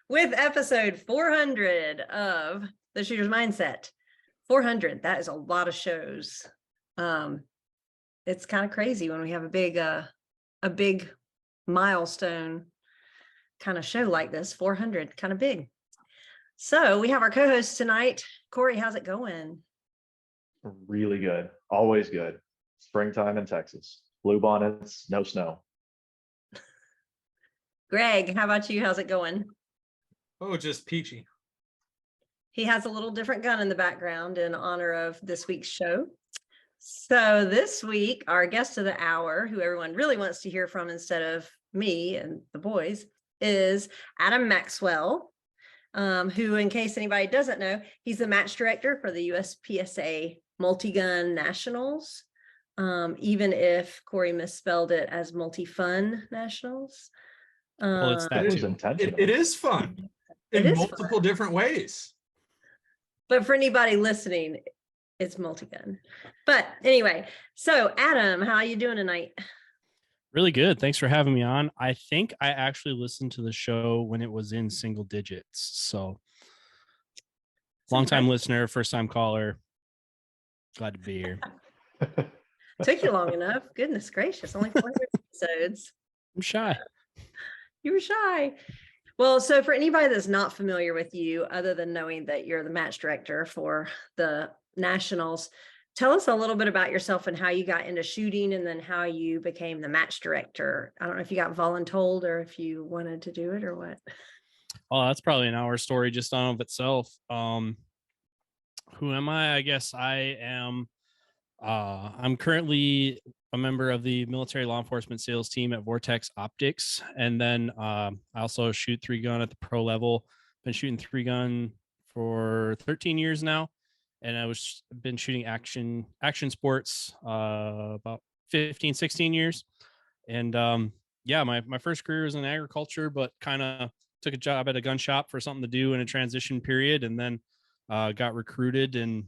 with episode 400 of The Shooter's Mindset. 400, that is a lot of shows. It's kind of crazy when we have a big milestone kind of show like this. 400, kind of big. So we have our co-host tonight. Corey, how's it going? Really good. Always good. Springtime in Texas. Blue bonnets, no snow. Greg, how about you? How's it going? Oh, just peachy. He has a little different gun in the background in honor of this week's show. So this week, our guest of the hour, who everyone really wants to hear from instead of me and the boys, is Adam Maxwell, who, in case anybody doesn't know, he's the match director for the USPSA Multi-Gun Nationals, even if Corey misspelled it as Multifun Nationals. Well, it's that was too. intentional. It is fun in multiple different ways. But for anybody listening, it's multi-gun. But anyway, so Adam, how are you doing tonight? Really good. Thanks for having me on. I think I actually listened to the show when it was in single digits. So long-time listener, first-time caller. Glad to be here. Took you long enough. Goodness gracious, only 400 episodes. I'm shy. You were shy. Well, so for anybody that's not familiar with you, other than knowing that you're the match director for the Nationals, tell us a little bit about yourself and how you got into shooting and then how you became the match director. I don't know if you got voluntold or if you wanted to do it or what. Oh, that's probably an hour story just on of itself. Who am I? I guess I am. I'm currently a member of the military law enforcement sales team at Vortex Optics. And then I also shoot 3-gun at the pro level. Been shooting 3-gun for 13 years now. And been shooting action sports about 15, 16 years. And my first career was in agriculture, but kind of took a job at a gun shop for something to do in a transition period. And then got recruited and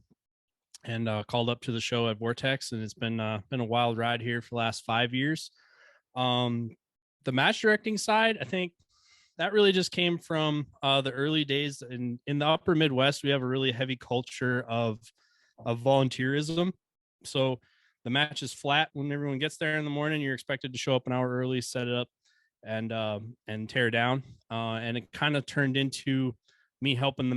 called up to the show at Vortex, and it's been a wild ride here for the last 5 years. The match directing side, I think that really just came from the early days in the upper Midwest. We have a really heavy culture of volunteerism. So the match is flat when everyone gets there in the morning. You're expected to show up an hour early, set it up, and tear down. And it kind of turned into me helping the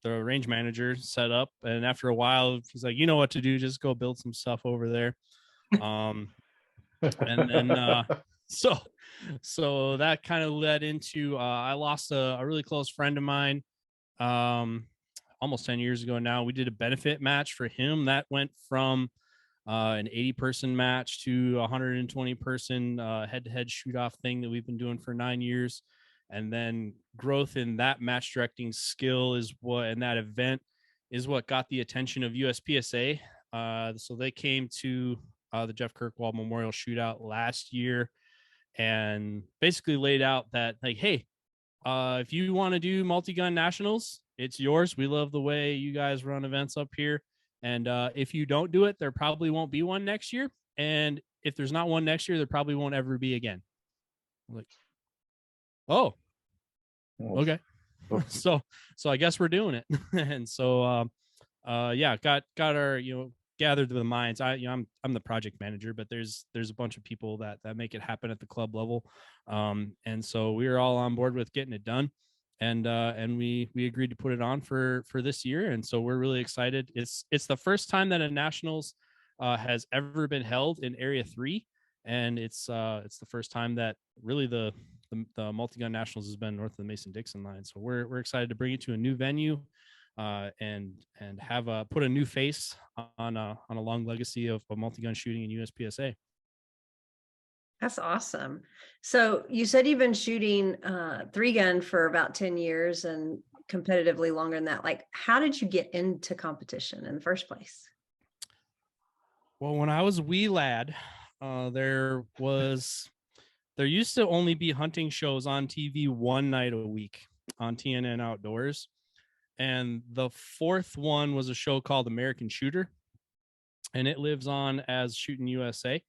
range manager set up, and after a while he's like, you know what to do, just go build some stuff over there. And then so that kind of led into I lost a really close friend of mine almost 10 years ago now. We did a benefit match for him that went from an 80-person match to 120-person head-to-head shoot-off thing that we've been doing for 9 years. And then growth in that match directing skill and that event is what got the attention of USPSA. So they came to the Jeff Kirkwald Memorial Shootout last year and basically laid out that, like, hey, if you want to do multi-gun nationals, it's yours. We love the way you guys run events up here. And if you don't do it, there probably won't be one next year. And if there's not one next year, there probably won't ever be again. Like, oh, okay. So I guess we're doing it. And so got our gathered the minds. I'm the project manager, but there's a bunch of people that make it happen at the club level. And so we were all on board with getting it done. And we agreed to put it on for this year. And so we're really excited. It's the first time that a nationals has ever been held in Area 3. And it's the first time that really the multi-gun nationals has been north of the Mason-Dixon line. So we're excited to bring it to a new venue and have put a new face on a long legacy of multi-gun shooting in USPSA. That's awesome. So you said you've been shooting 3-gun for about 10 years and competitively longer than that. Like, how did you get into competition in the first place? Well, when I was a wee lad, there used to only be hunting shows on TV one night a week on TNN Outdoors. And the fourth one was a show called American Shooter, and it lives on as Shooting USA.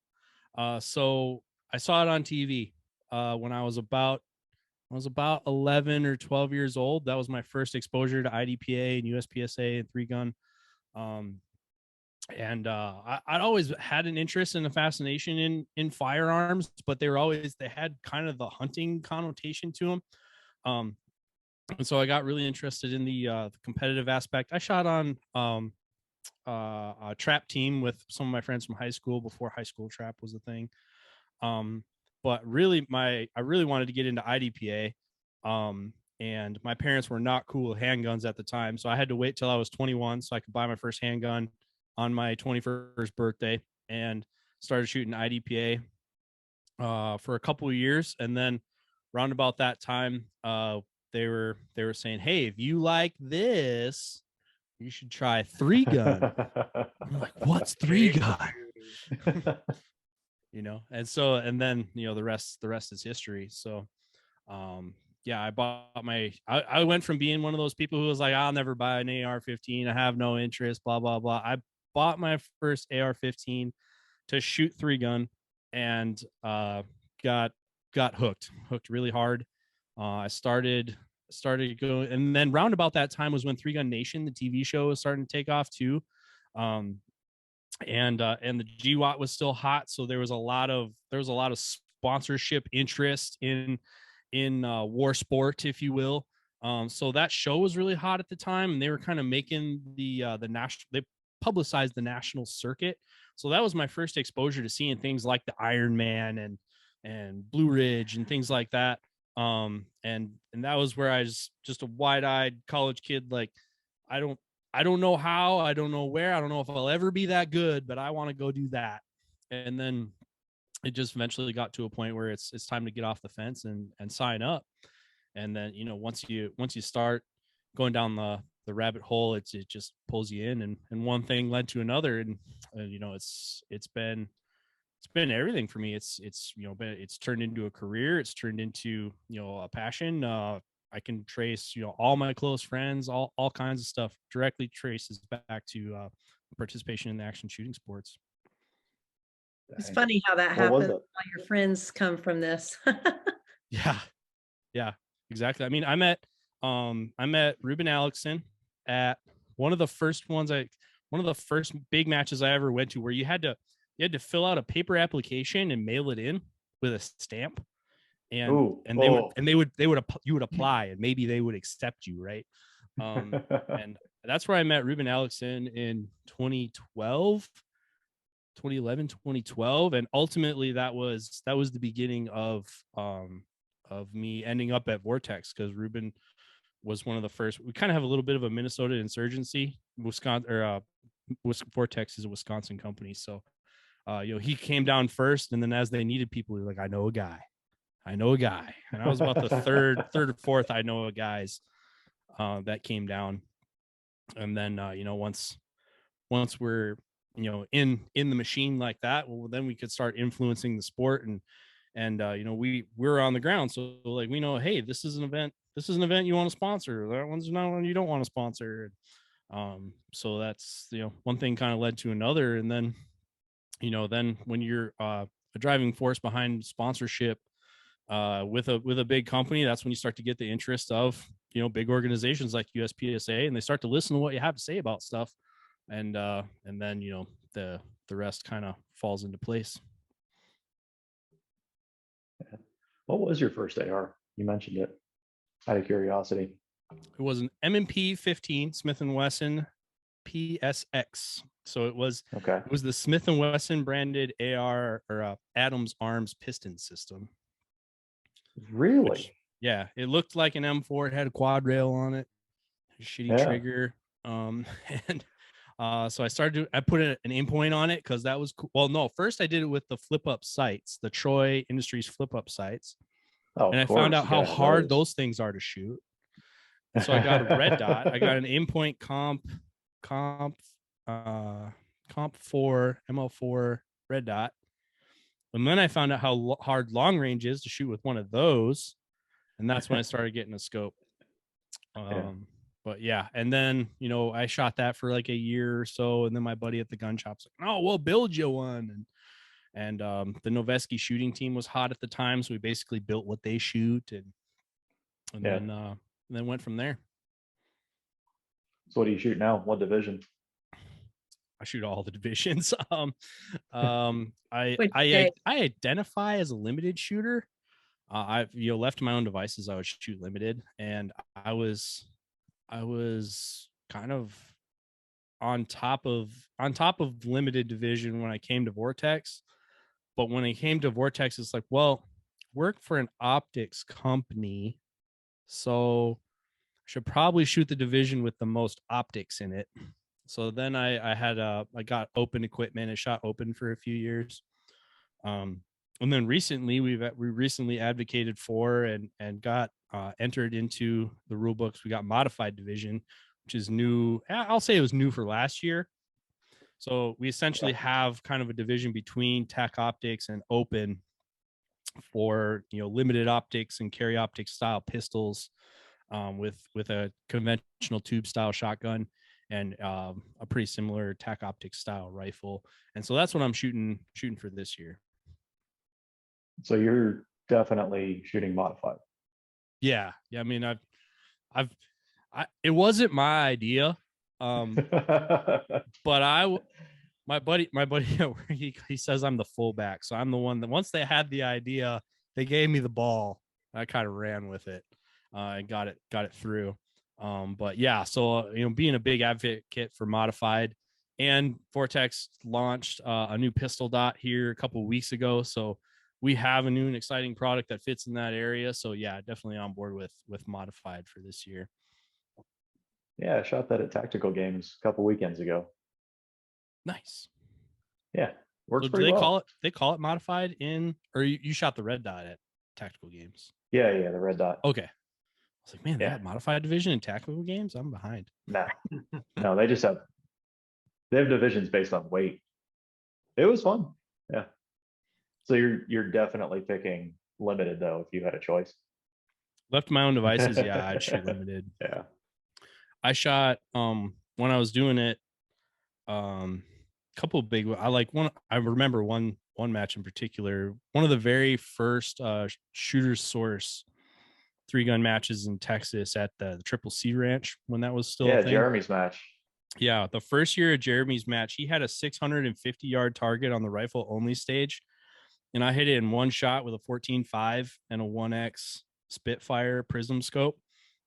So I saw it on TV when I was about I was about 11 or 12 years old. That was my first exposure to IDPA and USPSA and 3-gun. I'd always had an interest and a fascination in firearms, but they had kind of the hunting connotation to them. And so I got really interested in the competitive aspect. I shot on a trap team with some of my friends from high school before high school trap was a thing. But really I really wanted to get into IDPA. And my parents were not cool with handguns at the time. So I had to wait till I was 21 so I could buy my first handgun on my 21st birthday, and started shooting IDPA for a couple of years. And then round about that time, they were saying, hey, if you like this, you should try 3-gun. I'm like, what's 3-gun? And then the rest is history. So yeah, I went from being one of those people who was like, I'll never buy an AR-15, I have no interest, blah blah blah. I bought my first AR-15 to shoot 3-gun, and got hooked really hard. I started going, and then round about that time was when 3-Gun Nation, the TV show, was starting to take off too. And the GWAT was still hot, so there was a lot of sponsorship interest in war sport, if you will. So that show was really hot at the time, and they were kind of making the national, they publicized the national circuit. So that was my first exposure to seeing things like the Iron Man and Blue Ridge and things like that. And that was where I was just a wide-eyed college kid. Like, I don't know how, I don't know where, I don't know if I'll ever be that good, but I want to go do that. And then it just eventually got to a point where it's time to get off the fence and sign up. And then, once you start going down the rabbit hole, it just pulls you in, and one thing led to another. And it's been everything for me. It's turned into a career. It's turned into, a passion. I can trace, all my close friends, all kinds of stuff directly traces back to participation in the action shooting sports. It's funny how that happens. All your friends come from this. Yeah, exactly. I mean, I met Ruben Alexson at one of the first big matches I ever went to, where you had to fill out a paper application and mail it in with a stamp. You would apply, and maybe they would accept you, right? And that's where I met Ruben Alexson in 2011, 2012. And ultimately that was the beginning of me ending up at Vortex, because Ruben was one of the first. We kind of have a little bit of a Minnesota insurgency. Vortex is a Wisconsin company. So, he came down first, and then as they needed people, he was like, I know a guy. And I was about the third or fourth I know a guys that came down. And then, once we're, in the machine like that, well, then we could start influencing the sport, and we're on the ground. So like, we know, hey, this is an event you want to sponsor. That one's not one you don't want to sponsor. So that's, one thing kind of led to another. And then, then when you're a driving force behind sponsorship with a big company, that's when you start to get the interest of, big organizations like USPSA, and they start to listen to what you have to say about stuff. And then, the rest kind of falls into place. What was your first AR? You mentioned it out of curiosity. It was an M&P 15 Smith & Wesson PSX. So it was the Smith & Wesson branded AR, or Adams Arms piston system. Really? Yeah, it looked like an M4. It had a quad rail on it, a shitty trigger. And so I put an aim point on it because that was cool. Well, no, first I did it with the flip up sights, the Troy Industries flip up sights. And I found out how hard those things are to shoot. And so I got a red dot. I got an aim point comp 4 ML4 red dot. And then I found out how hard long range is to shoot with one of those. And that's when I started getting a scope. But yeah, and then, I shot that for like a year or so. And then my buddy at the gun shop's like, oh, we'll build you one. And the Noveski shooting team was hot at the time. So we basically built what they shoot. and Yeah. then went from there. So what do you shoot now? What division? I shoot all the divisions. Which I day? identify as a limited shooter. I've left to my own devices, I would shoot limited, and I was kind of on top of limited division when I came to Vortex. But when it came to Vortex, it's like, well, work for an optics company, so I should probably shoot the division with the most optics in it. So then I got open equipment and shot open for a few years. And then recently we recently advocated for and got entered into the rule books. We got modified division, which is new. I'll say it was new for last year. So we essentially have kind of a division between tech optics and open for limited optics and carry optics style pistols, with a conventional tube style shotgun and a pretty similar tac optics style rifle. And so that's what I'm shooting for this year. So you're definitely shooting modified. Yeah. I mean, it wasn't my idea. But my buddy he says I'm the fullback. So I'm the one that once they had the idea, they gave me the ball. I kind of ran with it. And got it through. But yeah, so being a big advocate for modified, and Vortex launched a new pistol dot here a couple of weeks ago. So we have a new and exciting product that fits in that area. So yeah, definitely on board with modified for this year. Yeah, I shot that at Tactical Games a couple weekends ago. Nice. Yeah, works So do pretty well. they call it modified or you shot the red dot at Tactical Games? Yeah, the red dot. Okay. I was like, man, they Yeah. have modified division in Tactical Games? I'm behind. Nah. No, they have divisions based on weight. It was fun. Yeah. So you're definitely picking limited though, if you had a choice. Left to my own devices, yeah, I'd shoot limited. Yeah. I shot when I was doing it, couple of big. I remember one match in particular. One of the very first Shooter's Source 3-gun matches in Texas at the Triple C Ranch when that was still a thing. Jeremy's match. Yeah, the first year of Jeremy's match, he had a 650-yard target on the rifle only stage, and I hit it in one shot with a 14.5 and a 1X Spitfire prism scope.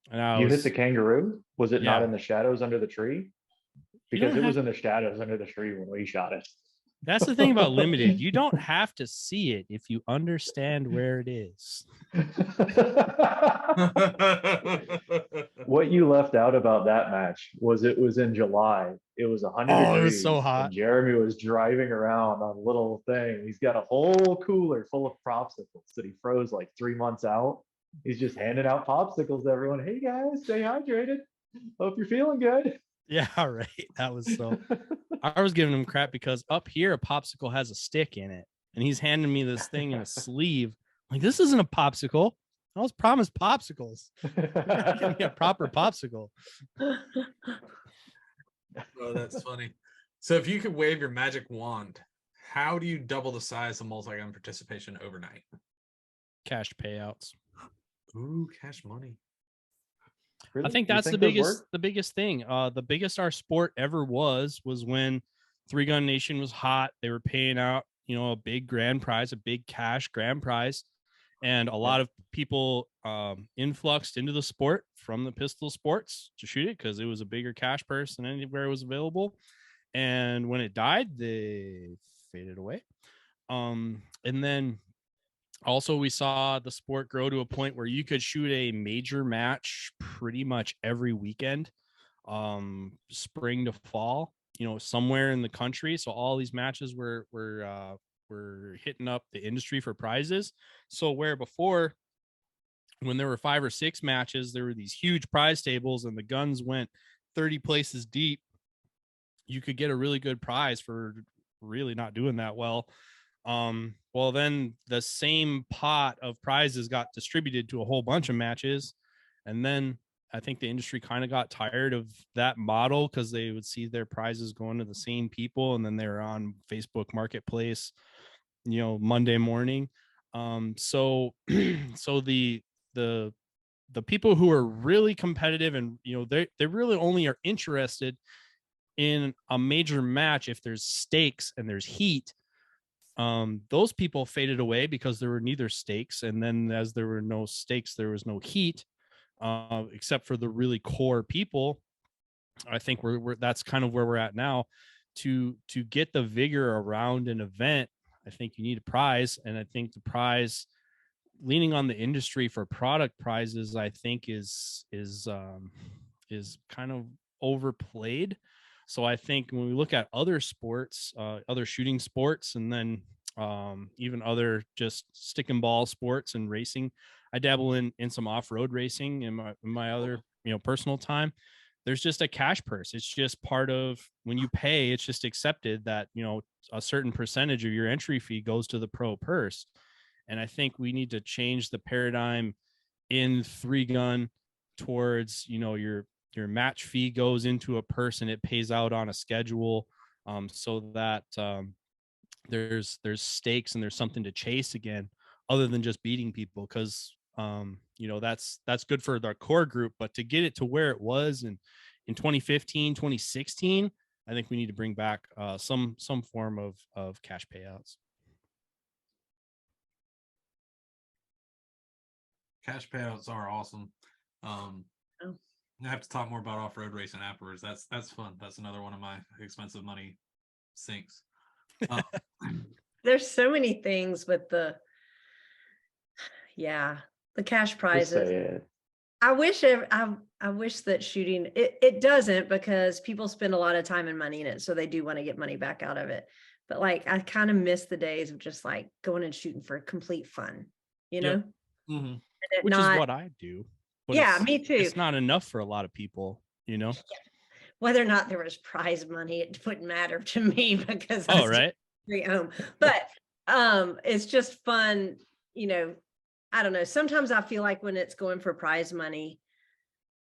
And you hit the kangaroo? Was it not in the shadows under the tree? Because it was in the shadows under the tree when we shot it. That's the thing about limited. You don't have to see it if you understand where it is. What you left out about that match was it was in July. It was 100 degrees. It was so hot. And Jeremy was driving around on a little thing. He's got a whole cooler full of popsicles that he froze like 3 months out. He's just handing out popsicles to everyone. Hey guys, stay hydrated. Hope you're feeling good. Yeah, right. That was so. I was giving him crap because up here a popsicle has a stick in it, and he's handing me this thing in a sleeve. I'm like, this isn't a popsicle. I was promised popsicles. Give me a proper popsicle. Oh, that's funny. So if you could wave your magic wand, how do you double the size of multi-gun participation overnight? Cash payouts. Ooh, cash money. Really? I think that's the biggest thing. The biggest our sport ever was when 3-Gun Nation was hot. They were paying out, a big grand prize, a big cash grand prize. And a lot of people influxed into the sport from the pistol sports to shoot it because it was a bigger cash purse than anywhere it was available. And when it died, they faded away. And then also we saw the sport grow to a point where you could shoot a major match pretty much every weekend, spring to fall, somewhere in the country. So all these matches were hitting up the industry for prizes. So where before, when there were 5 or 6 matches, there were these huge prize tables and the guns went 30 places deep, you could get a really good prize for really not doing that well. Well, then the same pot of prizes got distributed to a whole bunch of matches. And then I think the industry kind of got tired of that model because they would see their prizes going to the same people. And then they were on Facebook Marketplace, Monday morning. So the the people who are really competitive and, you know, they really only are interested in a major match if there's stakes and there's heat. Those people faded away because there were neither stakes, and then as there were no stakes, there was no heat, except for the really core people. I think we're that's kind of where we're at now. To get the vigor around an event, I think you need a prize, and I think the prize, leaning on the industry for product prizes, I think is kind of overplayed. So I think when we look at other sports, other shooting sports, and then even other just stick and ball sports and racing, I dabble in some off-road racing in my other, you know, personal time. There's just a cash purse. It's just part of when you pay, it's just accepted that, you know, a certain percentage of your entry fee goes to the pro purse. And I think we need to change the paradigm in 3-gun towards, you know, your match fee goes into a purse and it pays out on a schedule, so that there's stakes and there's something to chase again, other than just beating people. Because you know, that's good for our core group, but to get it to where it was in 2015, 2016, I think we need to bring back some form of cash payouts. Cash payouts are awesome. I have to talk more about off-road racing afterwards. That's fun. That's another one of my expensive money sinks. There's so many things with the cash Just prizes. say it. I wish that shooting, it doesn't, because people spend a lot of time and money in it, so they do want to get money back out of it. But like, I kind of miss the days of just like going and shooting for complete fun, you know? Mm-hmm. And it Which not, is what I do. But yeah, me too. It's not enough for a lot of people, you know? Whether or not there was prize money, it wouldn't matter to me, because Oh, right. home. But it's just fun, you know. I don't know. Sometimes I feel like when it's going for prize money,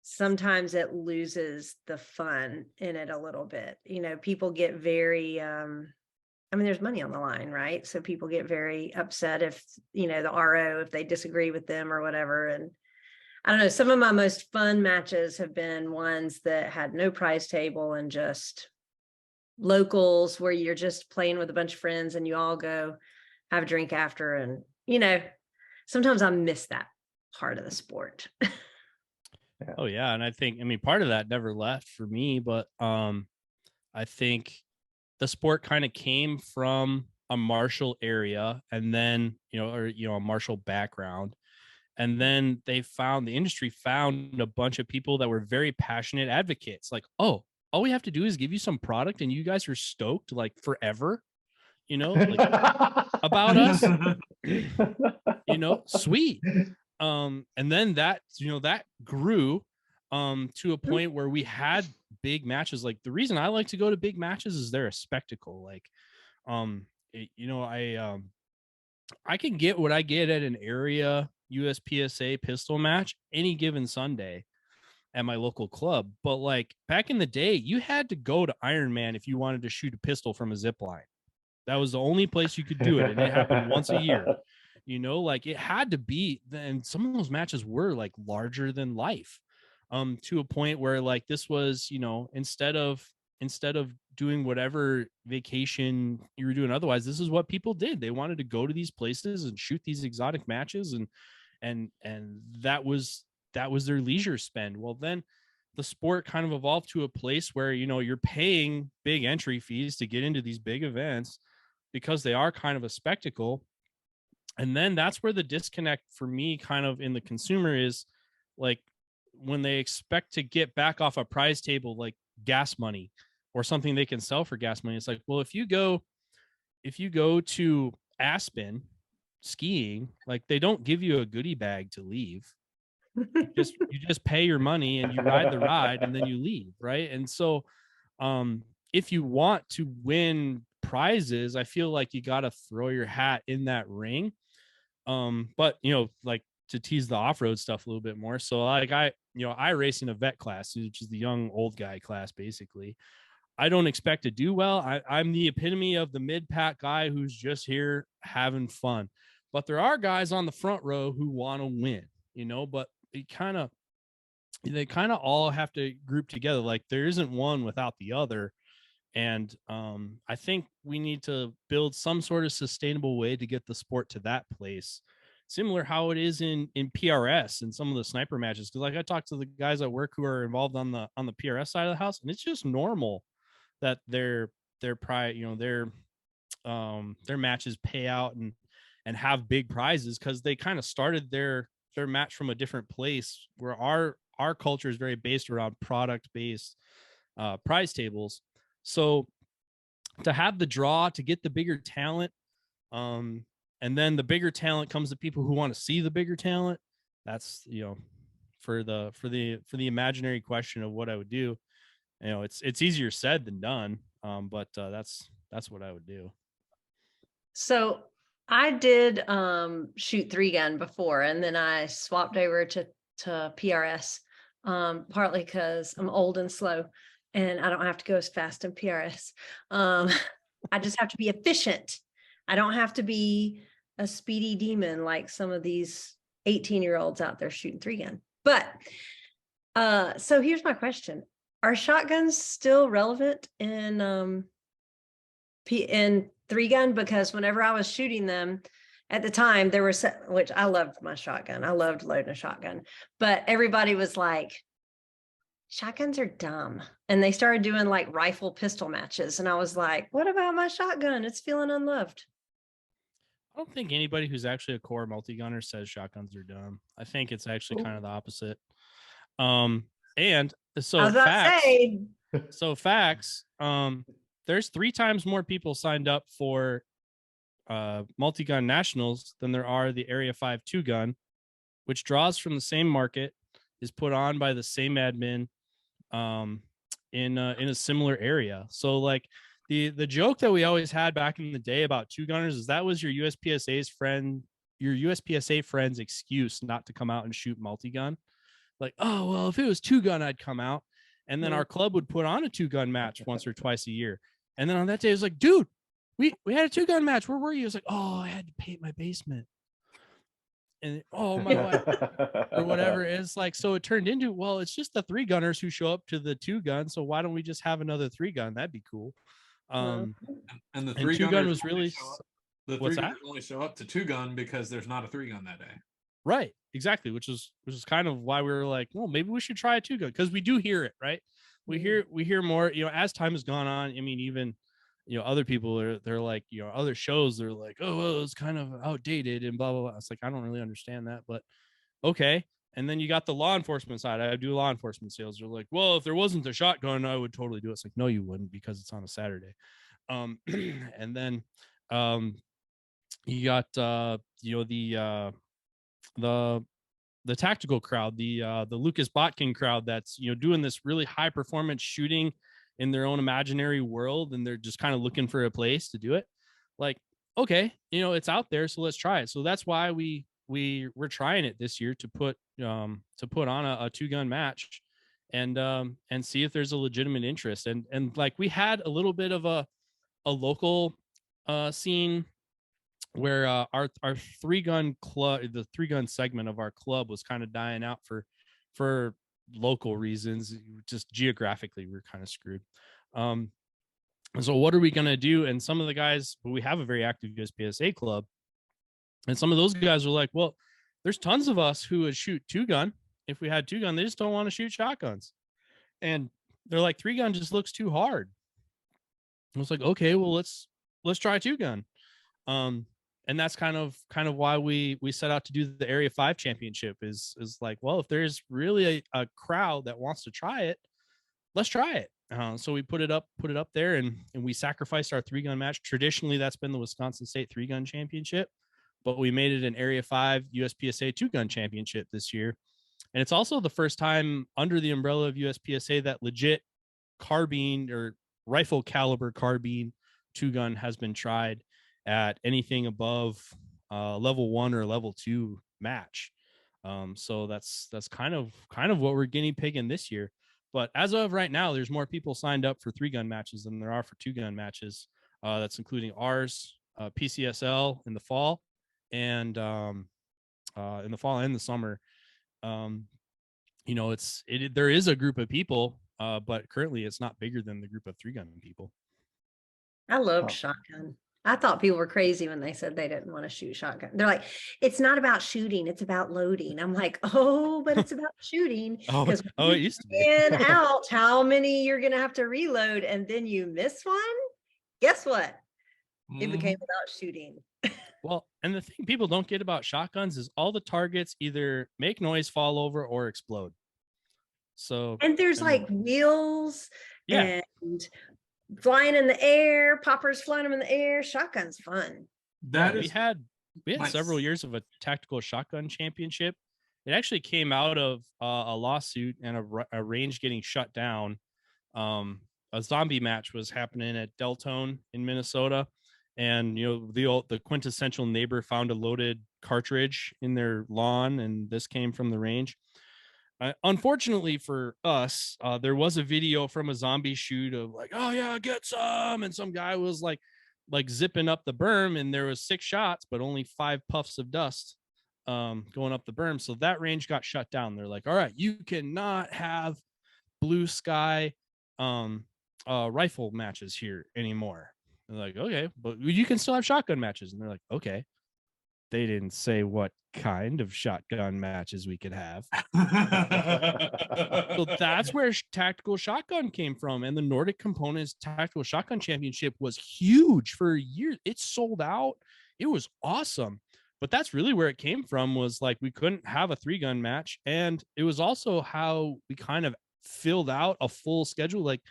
sometimes it loses the fun in it a little bit. You know, people get very I mean, there's money on the line, right? So people get very upset if, you know, the RO, if they disagree with them or whatever. And I don't know, some of my most fun matches have been ones that had no prize table and just locals, where you're just playing with a bunch of friends and you all go have a drink after. And, you know, sometimes I miss that part of the sport. Oh yeah. And I think, I mean, part of that never left for me, but I think the sport kind of came from a martial area, and then, you know, or, you know, a martial background. And then the industry found a bunch of people that were very passionate advocates. Like, oh, all we have to do is give you some product and you guys are stoked like forever, you know, like about us, you know, sweet. And then that, you know, that grew to a point where we had big matches. Like, the reason I like to go to big matches is they're a spectacle. Like, you know, I can get what I get at an area USPSA pistol match any given Sunday at my local club. But like back in the day, you had to go to Ironman if you wanted to shoot a pistol from a zip line. That was the only place you could do it, and it happened once a year. You know, like it had to be. And some of those matches were like larger than life, to a point where like this was, you know, instead of doing whatever vacation you were doing otherwise, this is what people did. They wanted to go to these places and shoot these exotic matches, and that was their leisure spend. Well, then the sport kind of evolved to a place where, you know, you're paying big entry fees to get into these big events because they are kind of a spectacle. And then that's where the disconnect for me kind of in the consumer is, like, when they expect to get back off a prize table like gas money or something they can sell for gas money. It's like, well, if you go to Aspen skiing, like they don't give you a goodie bag to leave. You just pay your money and you ride the ride and then you leave, right? And so if you want to win prizes, I feel like you got to throw your hat in that ring. But, you know, like, to tease the off-road stuff a little bit more. So like I race in a vet class, which is the young old guy class. Basically, I don't expect to do well. I'm the epitome of the mid-pack guy who's just here having fun. But there are guys on the front row who want to win, you know. But they kind of all have to group together. Like there isn't one without the other. And I think we need to build some sort of sustainable way to get the sport to that place, similar how it is in PRS and some of the sniper matches. Because like I talked to the guys at work who are involved on the PRS side of the house, and it's just normal that their matches pay out and have big prizes because they kind of started their match from a different place, where our culture is very based around product based prize tables. So to have the draw, to get the bigger talent, and then the bigger talent comes to people who want to see the bigger talent. That's, for the imaginary question of what I would do, it's easier said than done. But that's what I would do. So I did shoot 3-gun before, and then I swapped over to PRS, partly because I'm old and slow and I don't have to go as fast in PRS. I just have to be efficient. I don't have to be a speedy demon like some of these 18-year-olds out there shooting 3-gun. But so here's my question. Are shotguns still relevant in 3-gun? Because whenever I was shooting them at the time, there were which I loved my shotgun. I loved loading a shotgun, but everybody was like, shotguns are dumb. And they started doing like rifle pistol matches. And I was like, what about my shotgun? It's feeling unloved. I don't think anybody who's actually a core multi-gunner says shotguns are dumb. I think it's actually kind of the opposite. And so I was about to say, facts, there's 3 times more people signed up for multi-gun nationals than there are the Area 5 2-gun, which draws from the same market, is put on by the same admin in a similar area. So like the joke that we always had back in the day about 2-gunners is that was your USPSA friend's excuse not to come out and shoot multi-gun. Like, oh, well, if it was 2-gun, I'd come out. And then our club would put on a 2-gun match once or twice a year. And then on that day, it was like, dude, we had a 2-gun match. Where were you? It was like, oh, I had to paint my basement. And oh, my wife, or whatever. It's like, so it turned into, well, it's just the 3-gunners who show up to the 2-gun. So why don't we just have another 3-gun? That'd be cool. And the 2-gun was really, the 3-gunners only show up to 2-gun because there's not a 3-gun that day. Right. Exactly. Which is kind of why we were like, well, maybe we should try a 2-gun, because we do hear it, right? We hear more, as time has gone on. I mean, even, other people they're like, other shows, they're like, oh, well, it's kind of outdated and blah, blah, blah. It's like, I don't really understand that, but okay. And then you got the law enforcement side. I do law enforcement sales. They're like, well, if there wasn't a shotgun, I would totally do it. It's like, no, you wouldn't, because it's on a Saturday. And then you got, the tactical crowd, the Lucas Botkin crowd that's, doing this really high performance shooting in their own imaginary world, and they're just kind of looking for a place to do it. Like, okay, it's out there, so let's try it. So that's why we're trying it this year to put on a 2-gun match and see if there's a legitimate interest. And like we had a little bit of a local scene where our 3-gun club, the 3-gun segment of our club, was kind of dying out for local reasons. Just geographically, we're kind of screwed. So what are we going to do? And some of the guys, we have a very active USPSA club, and some of those guys are like, well, there's tons of us who would shoot 2-gun if we had 2-gun. They just don't want to shoot shotguns, and they're like, 3-gun just looks too hard. I was like, okay, well, let's try 2-gun. And that's kind of why we set out to do the Area 5 championship is like, well, if there's really a crowd that wants to try it, let's try it. So we put it up there, and we sacrificed our 3-gun match. Traditionally, that's been the Wisconsin State 3-gun championship, but we made it an Area 5 USPSA 2-gun championship this year. And it's also the first time under the umbrella of USPSA that legit carbine or rifle caliber carbine 2-gun has been tried at anything above level 1 or level 2 match. So that's kind of what we're guinea pigging this year. But as of right now, there's more people signed up for 3-gun matches than there are for 2-gun matches. That's including ours, PCSL in the fall, and the summer. there is a group of people, but currently it's not bigger than the group of 3-gun people. I loved Oh. shotgun. I thought people were crazy when they said they didn't want to shoot shotgun. They're like, it's not about shooting, it's about loading. I'm like, oh, but it's about shooting. Because it used to be. and out how many you're gonna have to reload, and then you miss one. Guess what? It became about shooting. Well, and the thing people don't get about shotguns is all the targets either make noise, fall over, or explode. So And there's like wheels yeah, and flying in the air, poppers flying them in the air. Shotgun's fun. we had several years of a tactical shotgun championship. It actually came out of a lawsuit and a range getting shut down. A zombie match was happening at Deltone in Minnesota, and the quintessential neighbor found a loaded cartridge in their lawn, and this came from the range. Unfortunately for us, there was a video from a zombie shoot of like, oh yeah, get some, and some guy was like zipping up the berm, and there was 6 shots but only 5 puffs of dust going up the berm. So that range got shut down. They're like, all right, you cannot have blue sky rifle matches here anymore. They're like, okay, but you can still have shotgun matches. And they're like, okay. They didn't say what kind of shotgun matches we could have. So that's where tactical shotgun came from. And the Nordic Components Tactical Shotgun Championship was huge for years. It sold out. It was awesome. But that's really where it came from, was like we couldn't have a 3-gun match. And it was also how we kind of filled out a full schedule. Like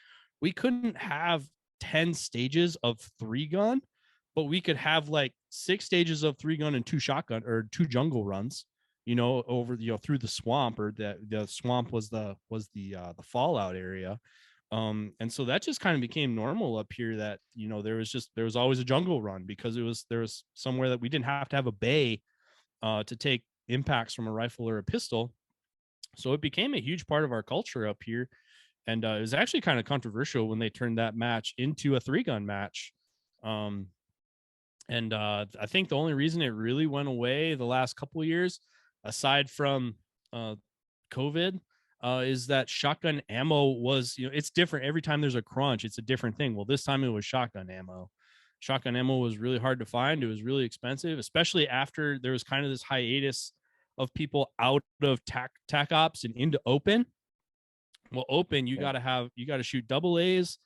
we couldn't have 10 stages of 3-gun, but we could have like 6 stages of 3-gun and 2 shotgun or 2 jungle runs, over through the swamp, or the swamp was the fallout area. And so that just kind of became normal up here, that there was always a jungle run, because there was somewhere that we didn't have to have a bay to take impacts from a rifle or a pistol. So it became a huge part of our culture up here. And it was actually kind of controversial when they turned that match into a 3-gun match. And I think the only reason it really went away the last couple of years, aside from COVID, is that shotgun ammo was, it's different. Every time there's a crunch, it's a different thing. Well, this time it was shotgun ammo. Shotgun ammo was really hard to find. It was really expensive, especially after there was kind of this hiatus of people out of tac ops and into open. Well, open, you got to shoot double A's,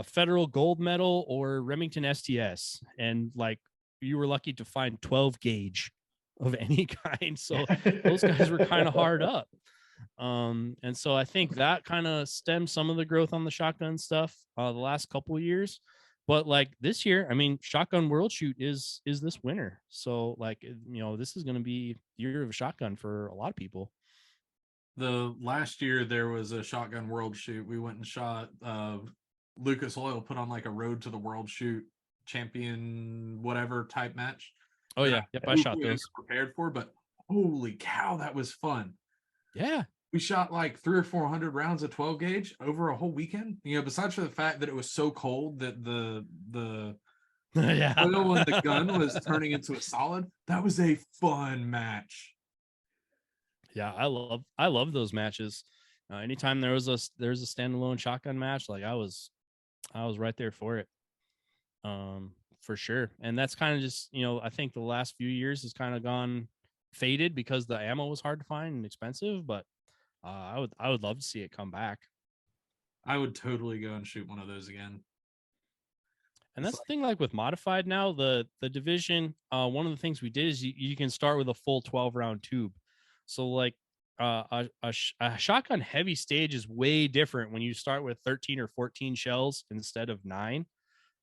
federal gold medal, or Remington STS. And like, you were lucky to find 12 gauge of any kind. So those guys were kind of hard up. And so I think that kind of stemmed some of the growth on the shotgun stuff the last couple of years. But like this year, I mean, Shotgun World Shoot is this winter. So like, this is going to be year of shotgun for a lot of people. The last year there was a Shotgun World Shoot. We went and shot Lucas Oil put on like a Road to the World Shoot champion whatever type match. Oh yeah, yep, I shot those. Prepared for, but holy cow, that was fun. Yeah, we shot like 300 or 400 rounds of 12 gauge over a whole weekend. Besides for the fact that it was so cold that the oil in the gun was turning into a solid. That was a fun match. Yeah, I love those matches. Anytime there was a standalone shotgun match, like I was right there for it, for sure. And that's kind of just, I think the last few years has kind of gone faded because the ammo was hard to find and expensive. But I would love to see it come back. I would totally go and shoot one of those again. And that's the thing, like with modified now, the division, one of the things we did is you can start with a full 12-round tube. So like a shotgun heavy stage is way different when you start with 13 or 14 shells instead of 9.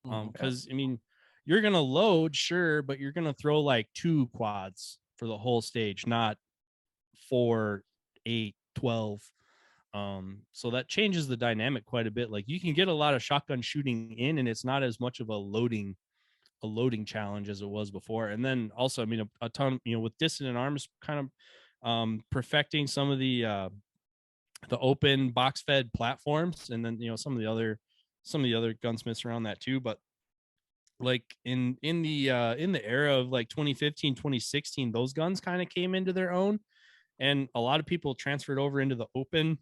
Because I mean, you're gonna load, sure, but you're gonna throw like 2 quads for the whole stage, not 4, 8, 12. So that changes the dynamic quite a bit. Like you can get a lot of shotgun shooting in, and it's not as much of a loading challenge as it was before. And then also, I mean, a ton, with Dissonant Arms kind of perfecting some of the open box fed platforms, and then some of the other gunsmiths around that too. But like in the era of like 2015 2016, those guns kind of came into their own, and a lot of people transferred over into the open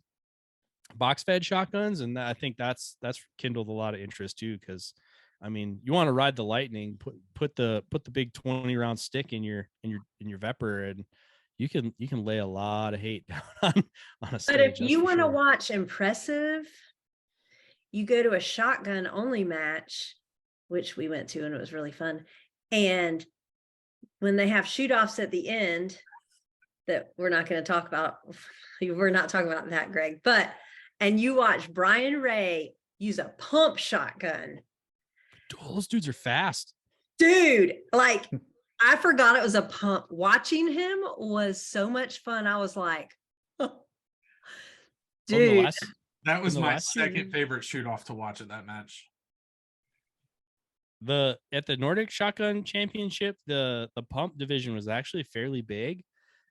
box fed shotguns, and I think that's kindled a lot of interest too. Because I mean, you want to ride the lightning, put the big 20 round stick in your Vepr, and you can lay a lot of hate down on a stage. But if you want to sure. watch impressive, you go to a shotgun only match, which we went to, and it was really fun. And when they have shoot offs at the end, that we're not going to talk about, we're not talking about that, Greg, and you watch Brian Ray use a pump shotgun. Those dudes are fast. Dude, like, I forgot it was a pump. Watching him was so much fun. I was like, oh, dude. That was my second favorite shoot off to watch at that match. At the Nordic Shotgun Championship, the pump division was actually fairly big.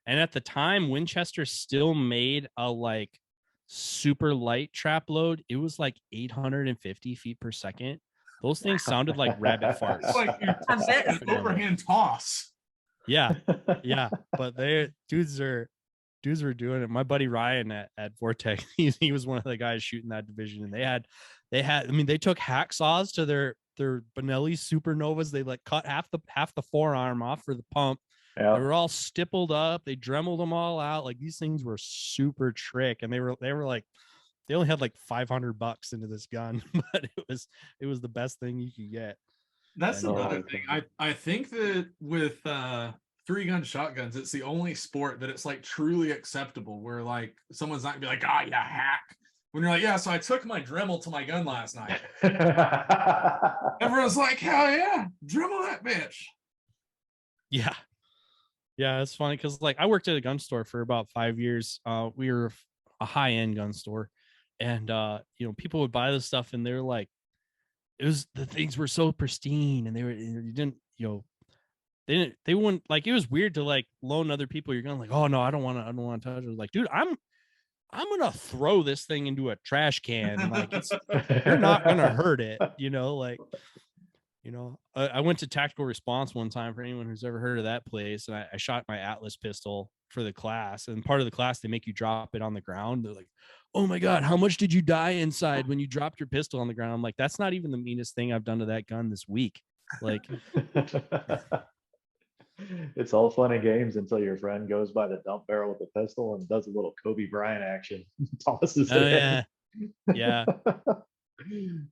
And at the time, Winchester still made a like super light trap load. It was like 850 feet per second. Those things sounded like rabbit farts. It's like an overhand toss. Yeah. But dudes were doing it. My buddy Ryan at Vortex, he was one of the guys shooting that division, and they had I mean, they took hacksaws to their Benelli Supernovas. They like cut half the forearm off for the pump. Yeah. They were all stippled up. They dremeled them all out. Like, these things were super trick, and they were like, they only had like $500 into this gun, but it was the best thing you could get. That's another thing. I think that with 3-gun shotguns, it's the only sport that it's like truly acceptable where like someone's not gonna be like, ah, you hack. When you're like, yeah, so I took my Dremel to my gun last night. Everyone's like, hell yeah, Dremel that bitch. Yeah, it's funny because like I worked at a gun store for about 5 years. We were a high-end gun store, and people would buy this stuff, and they're like, the things were so pristine, and they wouldn't, like, it was weird to like loan other people your gun, like, oh no, I don't want to touch it. Like, dude, I'm gonna throw this thing into a trash can. Like, you're not gonna hurt it, I went to Tactical Response one time, for anyone who's ever heard of that place, and I shot my Atlas pistol for the class, and part of the class, they make you drop it on the ground. They're like, oh my God, how much did you die inside when you dropped your pistol on the ground? I'm like, that's not even the meanest thing I've done to that gun this week. Like, it's all fun and games until your friend goes by the dump barrel with the pistol and does a little Kobe Bryant action, tosses it in. Yeah.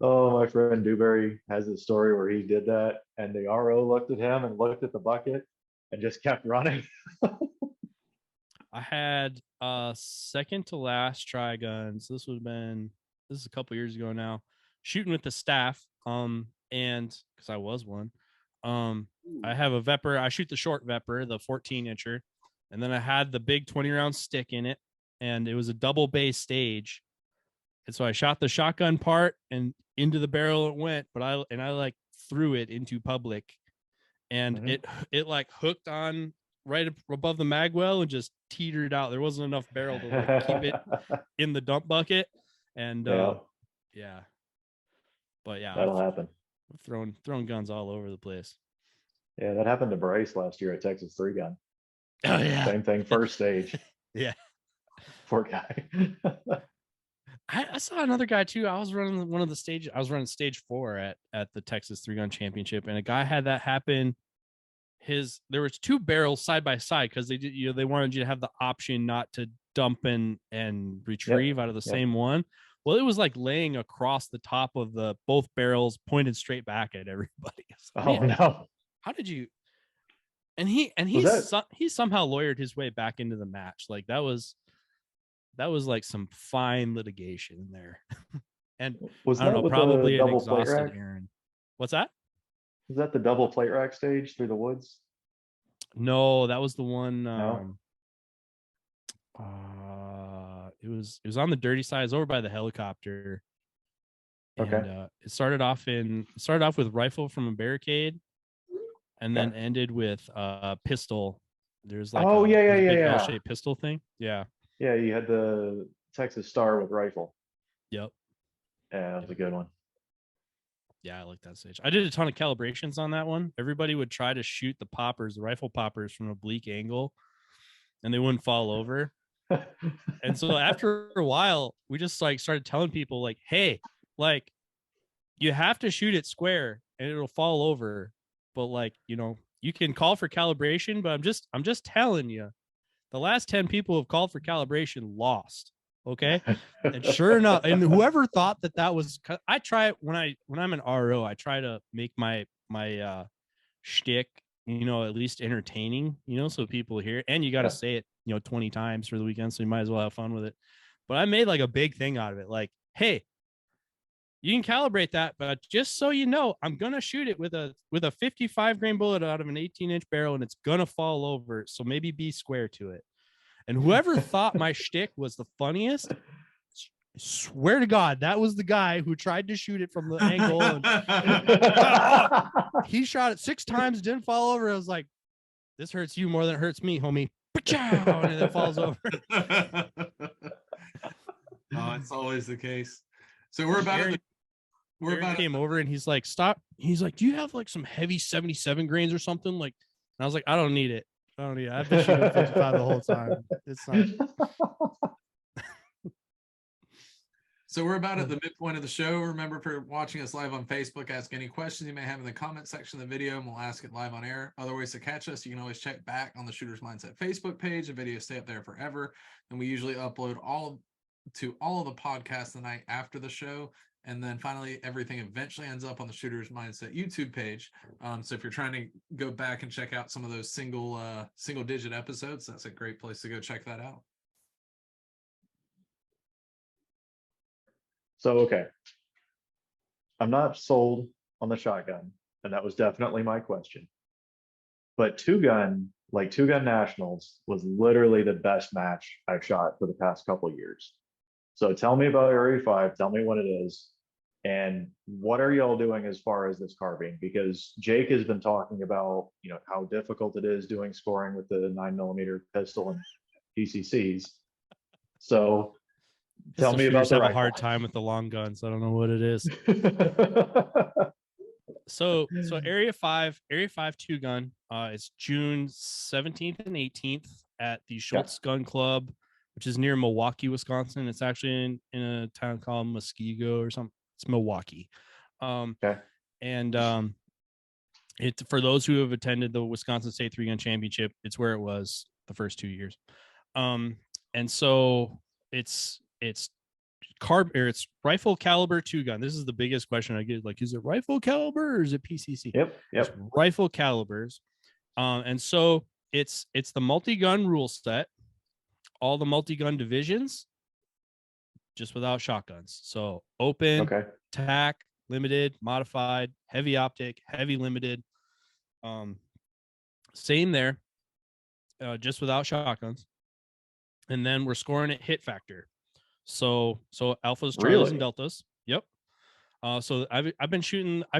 Oh, my friend Dewberry has a story where he did that, and the RO looked at him and looked at the bucket and just kept running. I had second to last Tri-Gun. So this is a couple years ago now, shooting with the staff. And because I was one, I have a Vepr. I shoot the short Vepr, the 14-incher, and then I had the big 20-round stick in it, and it was a double bay stage. And so I shot the shotgun part, and into the barrel it went, but I like threw it into public, and it like hooked on right above the magwell and just teetered out. There wasn't enough barrel to like keep it in the dump bucket. And yeah. But yeah, that'll happen. Throwing guns all over the place. Yeah, that happened to Bryce last year at Texas 3-Gun. Oh yeah. Same thing, first stage. Yeah. Poor guy. I saw another guy too. I was running stage 4 at the Texas 3-Gun Championship, and a guy had that happen. There was 2 barrels side by side because they wanted you to have the option not to dump and retrieve out of the same one. Well, it was like laying across the top of both barrels, pointed straight back at everybody. Oh no! How did you? And he somehow lawyered his way back into the match. Like, that was like some fine litigation there. And was I don't know, probably an exhausted Aaron. What's that? Was that the double plate rack stage through the woods? No, that was the one. No. It was on the dirty side. It's over by the helicopter. And, okay. It started off with rifle from a barricade, and then ended with pistol. There's like L-shaped pistol thing. Yeah. Yeah, you had the Texas Star with rifle. Yep. Yeah, that was a good one. Yeah, I like that stage. I did a ton of calibrations on that one. Everybody would try to shoot the rifle poppers from an oblique angle. and they wouldn't fall over. And so after a while, we just like started telling people like, hey, like you have to shoot it square and it'll fall over. But like, you can call for calibration, but I'm just telling you, the last 10 people who have called for calibration lost. Okay. And sure enough, and whoever thought that was, I try when I'm an RO, I try to make my shtick, at least entertaining, so people hear it. And you got to say it, 20 times for the weekend. So you might as well have fun with it. But I made like a big thing out of it. Like, hey, you can calibrate that, but just so you know, I'm going to shoot it with a 55 grain bullet out of an 18-inch barrel, and it's going to fall over. So maybe be square to it. And whoever thought my shtick was the funniest, swear to God, that was the guy who tried to shoot it from the angle. And he shot it 6 times, didn't fall over. I was like, this hurts you more than it hurts me, homie. And it falls over. Oh, it's always the case. So we're about Aaron came over and he's like, stop. He's like, do you have like some heavy 77 grains or something? Like, and I was like, I don't need it. I've been shooting 55 the whole time. It's not. So we're about at the midpoint of the show. Remember, for watching us live on Facebook, ask any questions you may have in the comment section of the video, and we'll ask it live on air. Other ways to catch us, you can always check back on the Shooter's Mindset Facebook page. The videos stay up there forever. And we usually upload all of the podcasts the night after the show. And then finally, everything eventually ends up on the Shooter's Mindset YouTube page. So if you're trying to go back and check out some of those single digit episodes, that's a great place to go check that out. So, okay. I'm not sold on the shotgun, and that was definitely my question. But two gun nationals was literally the best match I've shot for the past couple of years. So tell me about Area 5, tell me what it is, and what are y'all doing as far as this carbine? Because Jake has been talking about, how difficult it is doing scoring with the 9mm pistol and PCCs. So tell me about the have rifle. a hard time with the long guns. I don't know what it is. So Area 5 2 gun, it's June 17th and 18th at the Schultz Gun Club, which is near Milwaukee, Wisconsin. It's actually in a town called Muskego or something. It's Milwaukee. And it, for those who have attended the Wisconsin State 3-gun championship, it's where it was the first 2 years. And so it's rifle caliber 2 gun. This is the biggest question I get. Like, is it rifle caliber or is it PCC? Yep. It's rifle calibers. And so it's the multi-gun rule set, all the multi-gun divisions, just without shotguns. So open, tac, limited, modified, heavy optic, heavy limited. Same there, just without shotguns. And then we're scoring at hit factor. So alphas, charlies, and deltas. Yep. So I've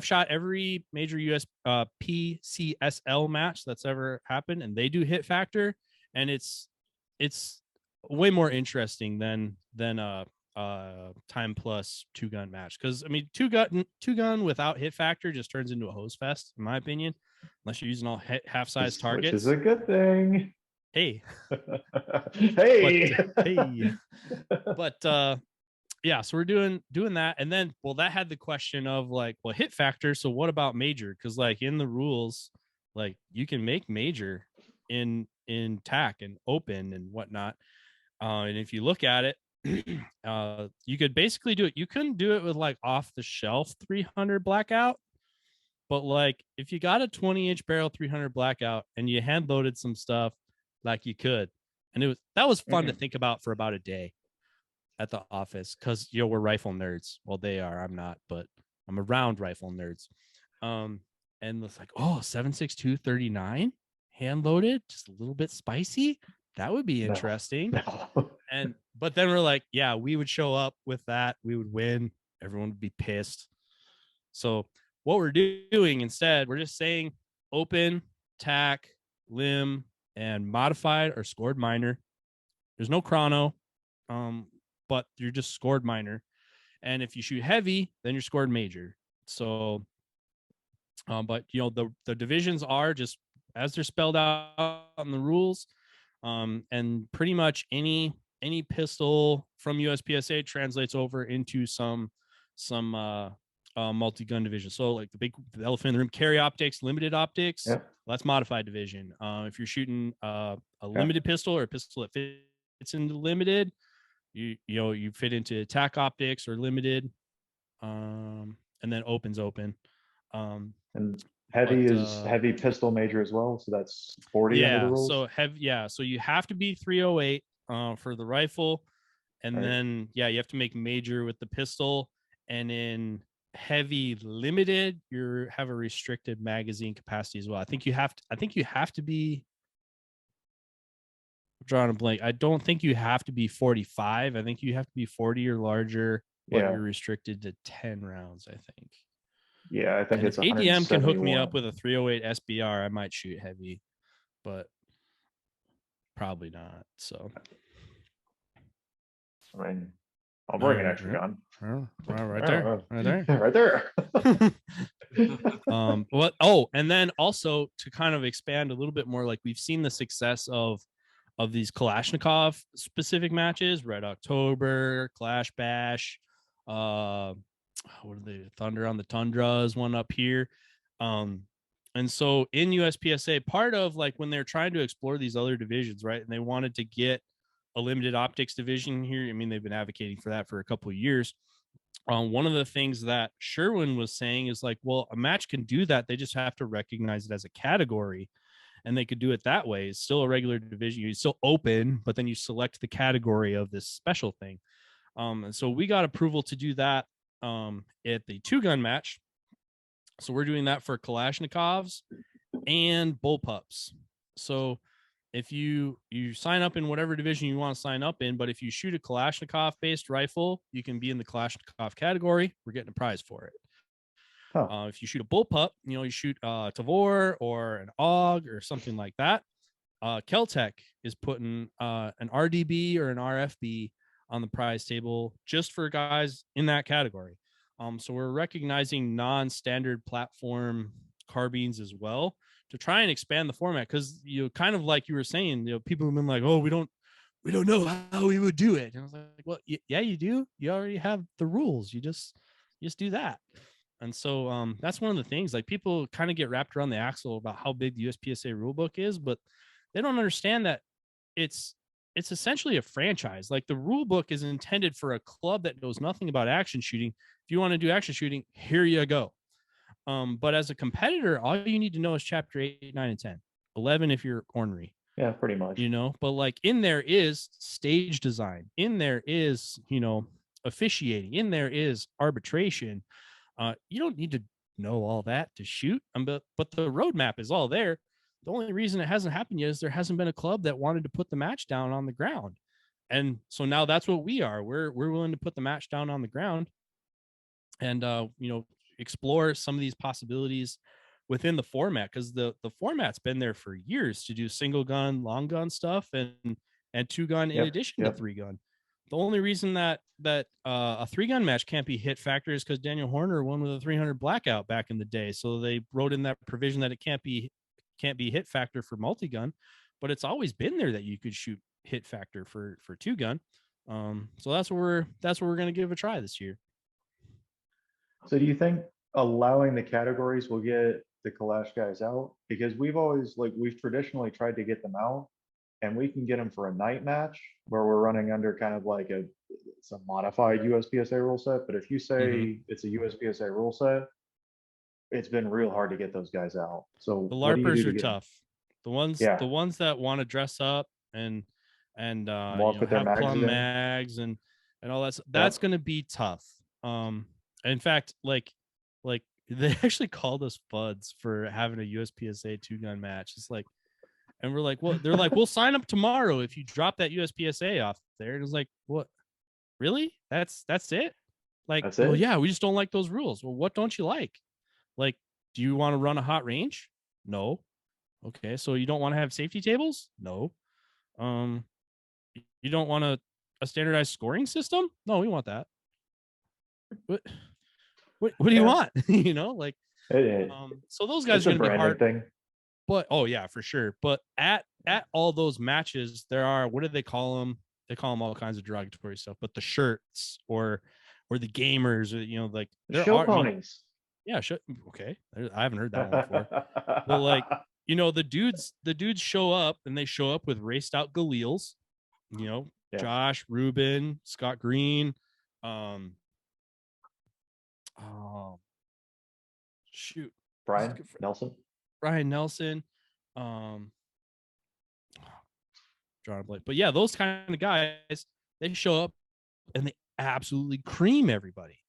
shot every major USPSA match that's ever happened, and they do hit factor, and it's way more interesting than time plus 2 gun match. Because I mean, two gun without hit factor just turns into a hose fest, in my opinion, unless you're using all half size targets. Which is a good thing. Hey. But yeah, so we're doing that. And then, well, that had the question of like, well, hit factor. So what about major? Because like in the rules, like you can make major in tac and open and whatnot. And if you look at it, you could basically do it. You couldn't do it with like off the shelf 300 blackout. But like if you got a 20-inch barrel 300 blackout and you hand loaded some stuff, like you could. And that was fun to think about for about a day at the office, because we're rifle nerds. Well, they are. I'm not, but I'm around rifle nerds. And it's like, 7.62 39 hand loaded, just a little bit spicy. That would be interesting. No. But then we're like, yeah, we would show up with that. We would win. Everyone would be pissed. So what we're doing instead, we're just saying open, tac, limb, and modified or scored minor. There's no chrono, but you're just scored minor. And if you shoot heavy, then you're scored major. So, but the divisions are just as they're spelled out in the rules. And pretty much any pistol from USPSA translates over into some multi-gun division. So like the elephant in the room, carry optics, limited optics, Yep. that's modified division. If you're shooting a Okay. limited pistol or a pistol that fits into limited, you fit into attack optics or limited, and then open's open. And heavy is heavy pistol major as well, so that's 40 under the rules. So heavy, so you have to be 308 for the rifle, and Right. then you have to make major with the pistol, and in heavy limited you have a restricted magazine capacity as well. I think you have to be, I'm drawing a blank. I don't think you have to be 45. I think you have to be 40 or larger, but you're restricted to 10 rounds, I think. Yeah, I think and it's if ADM can hook me 171. up with a 308 SBR, I might shoot heavy, but probably not. So I mean, I'll bring an extra gun. Right there. Right there. And then also to kind of expand a little bit more, like we've seen the success of these Kalashnikov specific matches, Red October, Clash Bash, what are they? Thunder on the Tundras, one up here. And so in USPSA, part of like when they're trying to explore these other divisions, right, and they wanted to get a limited optics division here. I mean, they've been advocating for that for a couple of years. One of the things that Sherwin was saying is like, well, a match can do that. They just have to recognize it as a category, and they could do it that way. It's still a regular division. You still open, but then you select the category of this special thing. And so we got approval to do that at the 2-gun match. So we're doing that for Kalashnikovs and bullpups. So if you sign up in whatever division you want to sign up in, but if you shoot a Kalashnikov based rifle, you can be in the Kalashnikov category. We're getting a prize for it. If you shoot a bullpup, you shoot Tavor or an AUG or something like that. Keltec is putting an RDB or an RFB on the prize table just for guys in that category. So we're recognizing non-standard platform carbines as well to try and expand the format, because kind of like you were saying, people have been like, oh, we don't know how we would do it. And I was like, well, yeah, you do. You already have the rules. You just do that. And so that's one of the things, like people kind of get wrapped around the axle about how big the USPSA rulebook is, but they don't understand that it's essentially a franchise. Like the rule book is intended for a club that knows nothing about action shooting. If you want to do action shooting, here you go. But as a competitor, all you need to know is chapter 8, 9, and 10, 11 if you're ornery. Yeah, pretty much. But like in there is stage design, in there is officiating, in there is arbitration. You don't need to know all that to shoot, but the roadmap is all there. The only reason it hasn't happened yet is there hasn't been a club that wanted to put the match down on the ground. And so now that's what we are. We're willing to put the match down on the ground and, explore some of these possibilities within the format, because the format's been there for years to do single gun, long gun stuff and 2-gun in addition to 3-gun. The only reason that a 3-gun match can't be hit factor is because Daniel Horner won with a 300 blackout back in the day. So they wrote in that provision that it can't be hit factor for multi-gun, but it's always been there that you could shoot hit factor for 2-gun. So that's what we're going to give a try this year. So do you think allowing the categories will get the Kalash guys out? Because we've traditionally tried to get them out, and we can get them for a night match where we're running under kind of like it's a modified USPSA rule set. But if you say it's a USPSA rule set, it's been real hard to get those guys out. So the LARPers are tough. The ones that want to dress up and walk with their have plum mags and all that's going to be tough. In fact, like they actually called us FUDs for having a USPSA 2-gun match. It's like, and we're like, well, they're like, we'll sign up tomorrow if you drop that USPSA off there. And it's like, what? Really? That's it? Like, well, yeah, we just don't like those rules. Well, what don't you like? Like, do you want to run a hot range? No. Okay, so you don't want to have safety tables? No. You don't want a standardized scoring system? No, we want that. What do you want? So those guys are going to be hard. But oh yeah, for sure. But at at all those matches, there are, what do they call them? They call them all kinds of derogatory stuff, but the shirts or the gamers, or like there Show are, ponies. yeah, okay. I haven't heard that one before. But like, the dudes show up and they show up with raced out Galeels, Yeah. Josh, Ruben, Scott Green, oh shoot, Brian Nelson. Brian Nelson, drawing a blank. But yeah, those kind of guys, they show up and they absolutely cream everybody.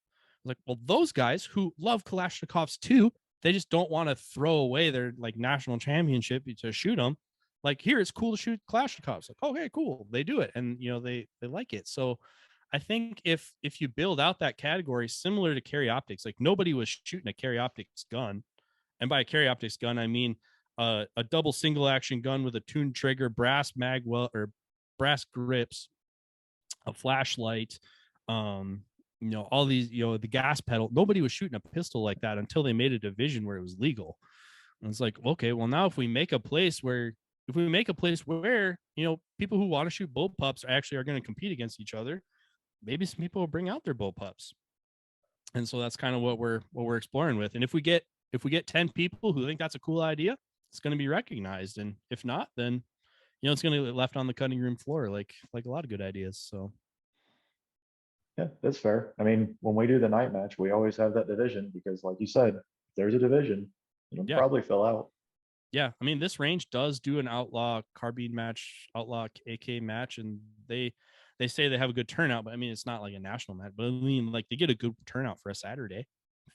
Like, well, those guys who love Kalashnikovs too, they just don't want to throw away their like national championship to shoot them. Like, here it's cool to shoot Kalashnikovs. Like, okay, cool, they do it, and they like it. So I think if you build out that category similar to carry optics, like nobody was shooting a carry optics gun, and by a carry optics gun I mean a double single action gun with a tuned trigger, brass magwell or brass grips, a flashlight, all these, the gas pedal. Nobody was shooting a pistol like that until they made a division where it was legal. And it's like, okay, well, now if we make a place where people who want to shoot bullpups actually are going to compete against each other, maybe some people will bring out their bullpups. And so that's kind of what we're exploring with. And if we get 10 people who think that's a cool idea, it's going to be recognized. And if not, then it's going to get left on the cutting room floor, like a lot of good ideas. So Yeah, that's fair. I mean, when we do the night match, we always have that division because, like you said, if there's a division, it'll probably fill out. Yeah, I mean, this range does do an outlaw carbine match, outlaw AK match, and they say they have a good turnout, but I mean, it's not like a national match, but I mean, like they get a good turnout for a Saturday,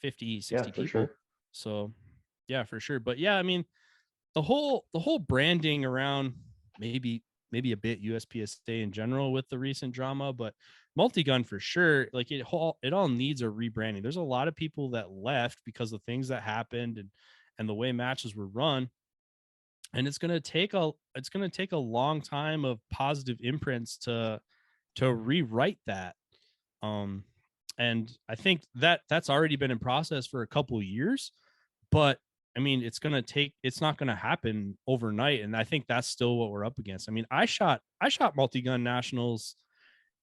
50, 60 people. Sure. So yeah, for sure. But yeah, I mean, the whole branding around maybe a bit USPSA in general with the recent drama, but multi-gun for sure, like it all needs a rebranding. There's a lot of people that left because of things that happened and the way matches were run. And it's going to take a long time of positive imprints to rewrite that. And I think that's already been in process for a couple of years, but I mean, it's not going to happen overnight. And I think that's still what we're up against. I mean, I shot multi-gun nationals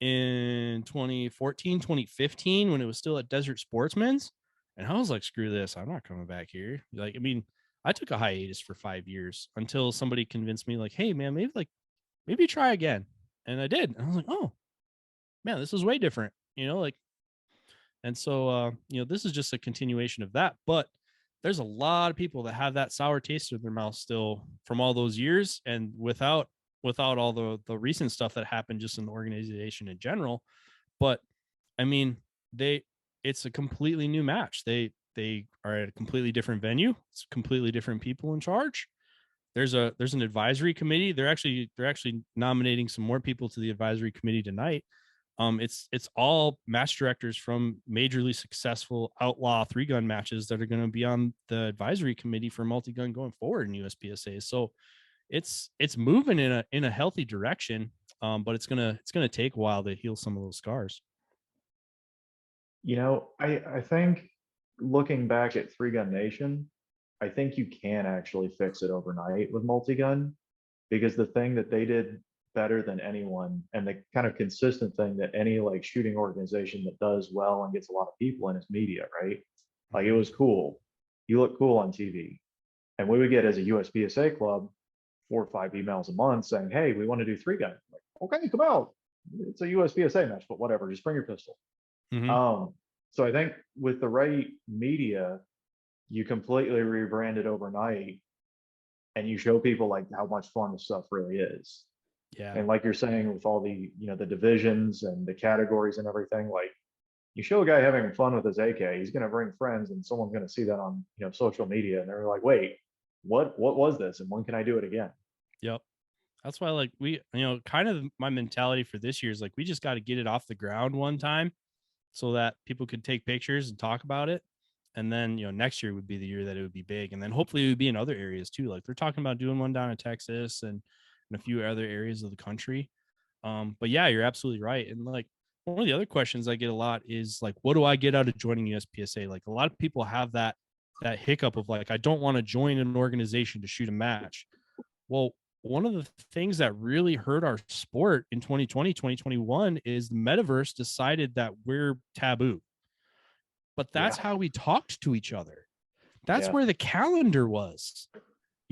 in 2014, 2015, when it was still at Desert Sportsman's. And I was like, screw this. I'm not coming back here. Like, I mean, I took a hiatus for 5 years until somebody convinced me like, hey man, maybe try again. And I did. And I was like, oh man, this is way different, like, and so, this is just a continuation of that, but there's a lot of people that have that sour taste in their mouth still from all those years. And without all the recent stuff that happened just in the organization in general. But I mean, it's a completely new match. They are at a completely different venue. It's completely different people in charge. There's an advisory committee. They're actually nominating some more people to the advisory committee tonight. It's all match directors from majorly successful outlaw 3-gun matches that are going to be on the advisory committee for multi-gun going forward in USPSA. So it's moving in a healthy direction. But it's gonna take a while to heal some of those scars. I think looking back at 3-Gun Nation, I think you can actually fix it overnight with multi-gun, because the thing that they did better than anyone, and the kind of consistent thing that any like shooting organization that does well and gets a lot of people in, is media, right? Like, it was cool. You look cool on TV. And we would get, as a USPSA club, 4 or 5 emails a month saying, hey, we want to do 3-gun. Like, okay, come out. It's a USPSA match, but whatever, just bring your pistol. Mm-hmm. So I think with the right media, you completely rebrand it overnight and you show people like how much fun this stuff really is. Yeah. And like you're saying, with all the, the divisions and the categories and everything, like, you show a guy having fun with his AK, he's going to bring friends, and someone's going to see that on, social media, and they're like, wait, what was this? And when can I do it again? Yep. That's why, like, we, kind of my mentality for this year is like, we just got to get it off the ground one time so that people could take pictures and talk about it. And then, next year would be the year that it would be big. And then hopefully it would be in other areas too. Like, they're talking about doing one down in Texas and a few other areas of the country. But yeah, you're absolutely right. And like, one of the other questions I get a lot is like, what do I get out of joining USPSA? Like, a lot of people have that hiccup of like, I don't want to join an organization to shoot a match. Well, one of the things that really hurt our sport in 2020, 2021 is the metaverse decided that we're taboo. But that's Yeah. how we talked to each other. That's Yeah. where the calendar was,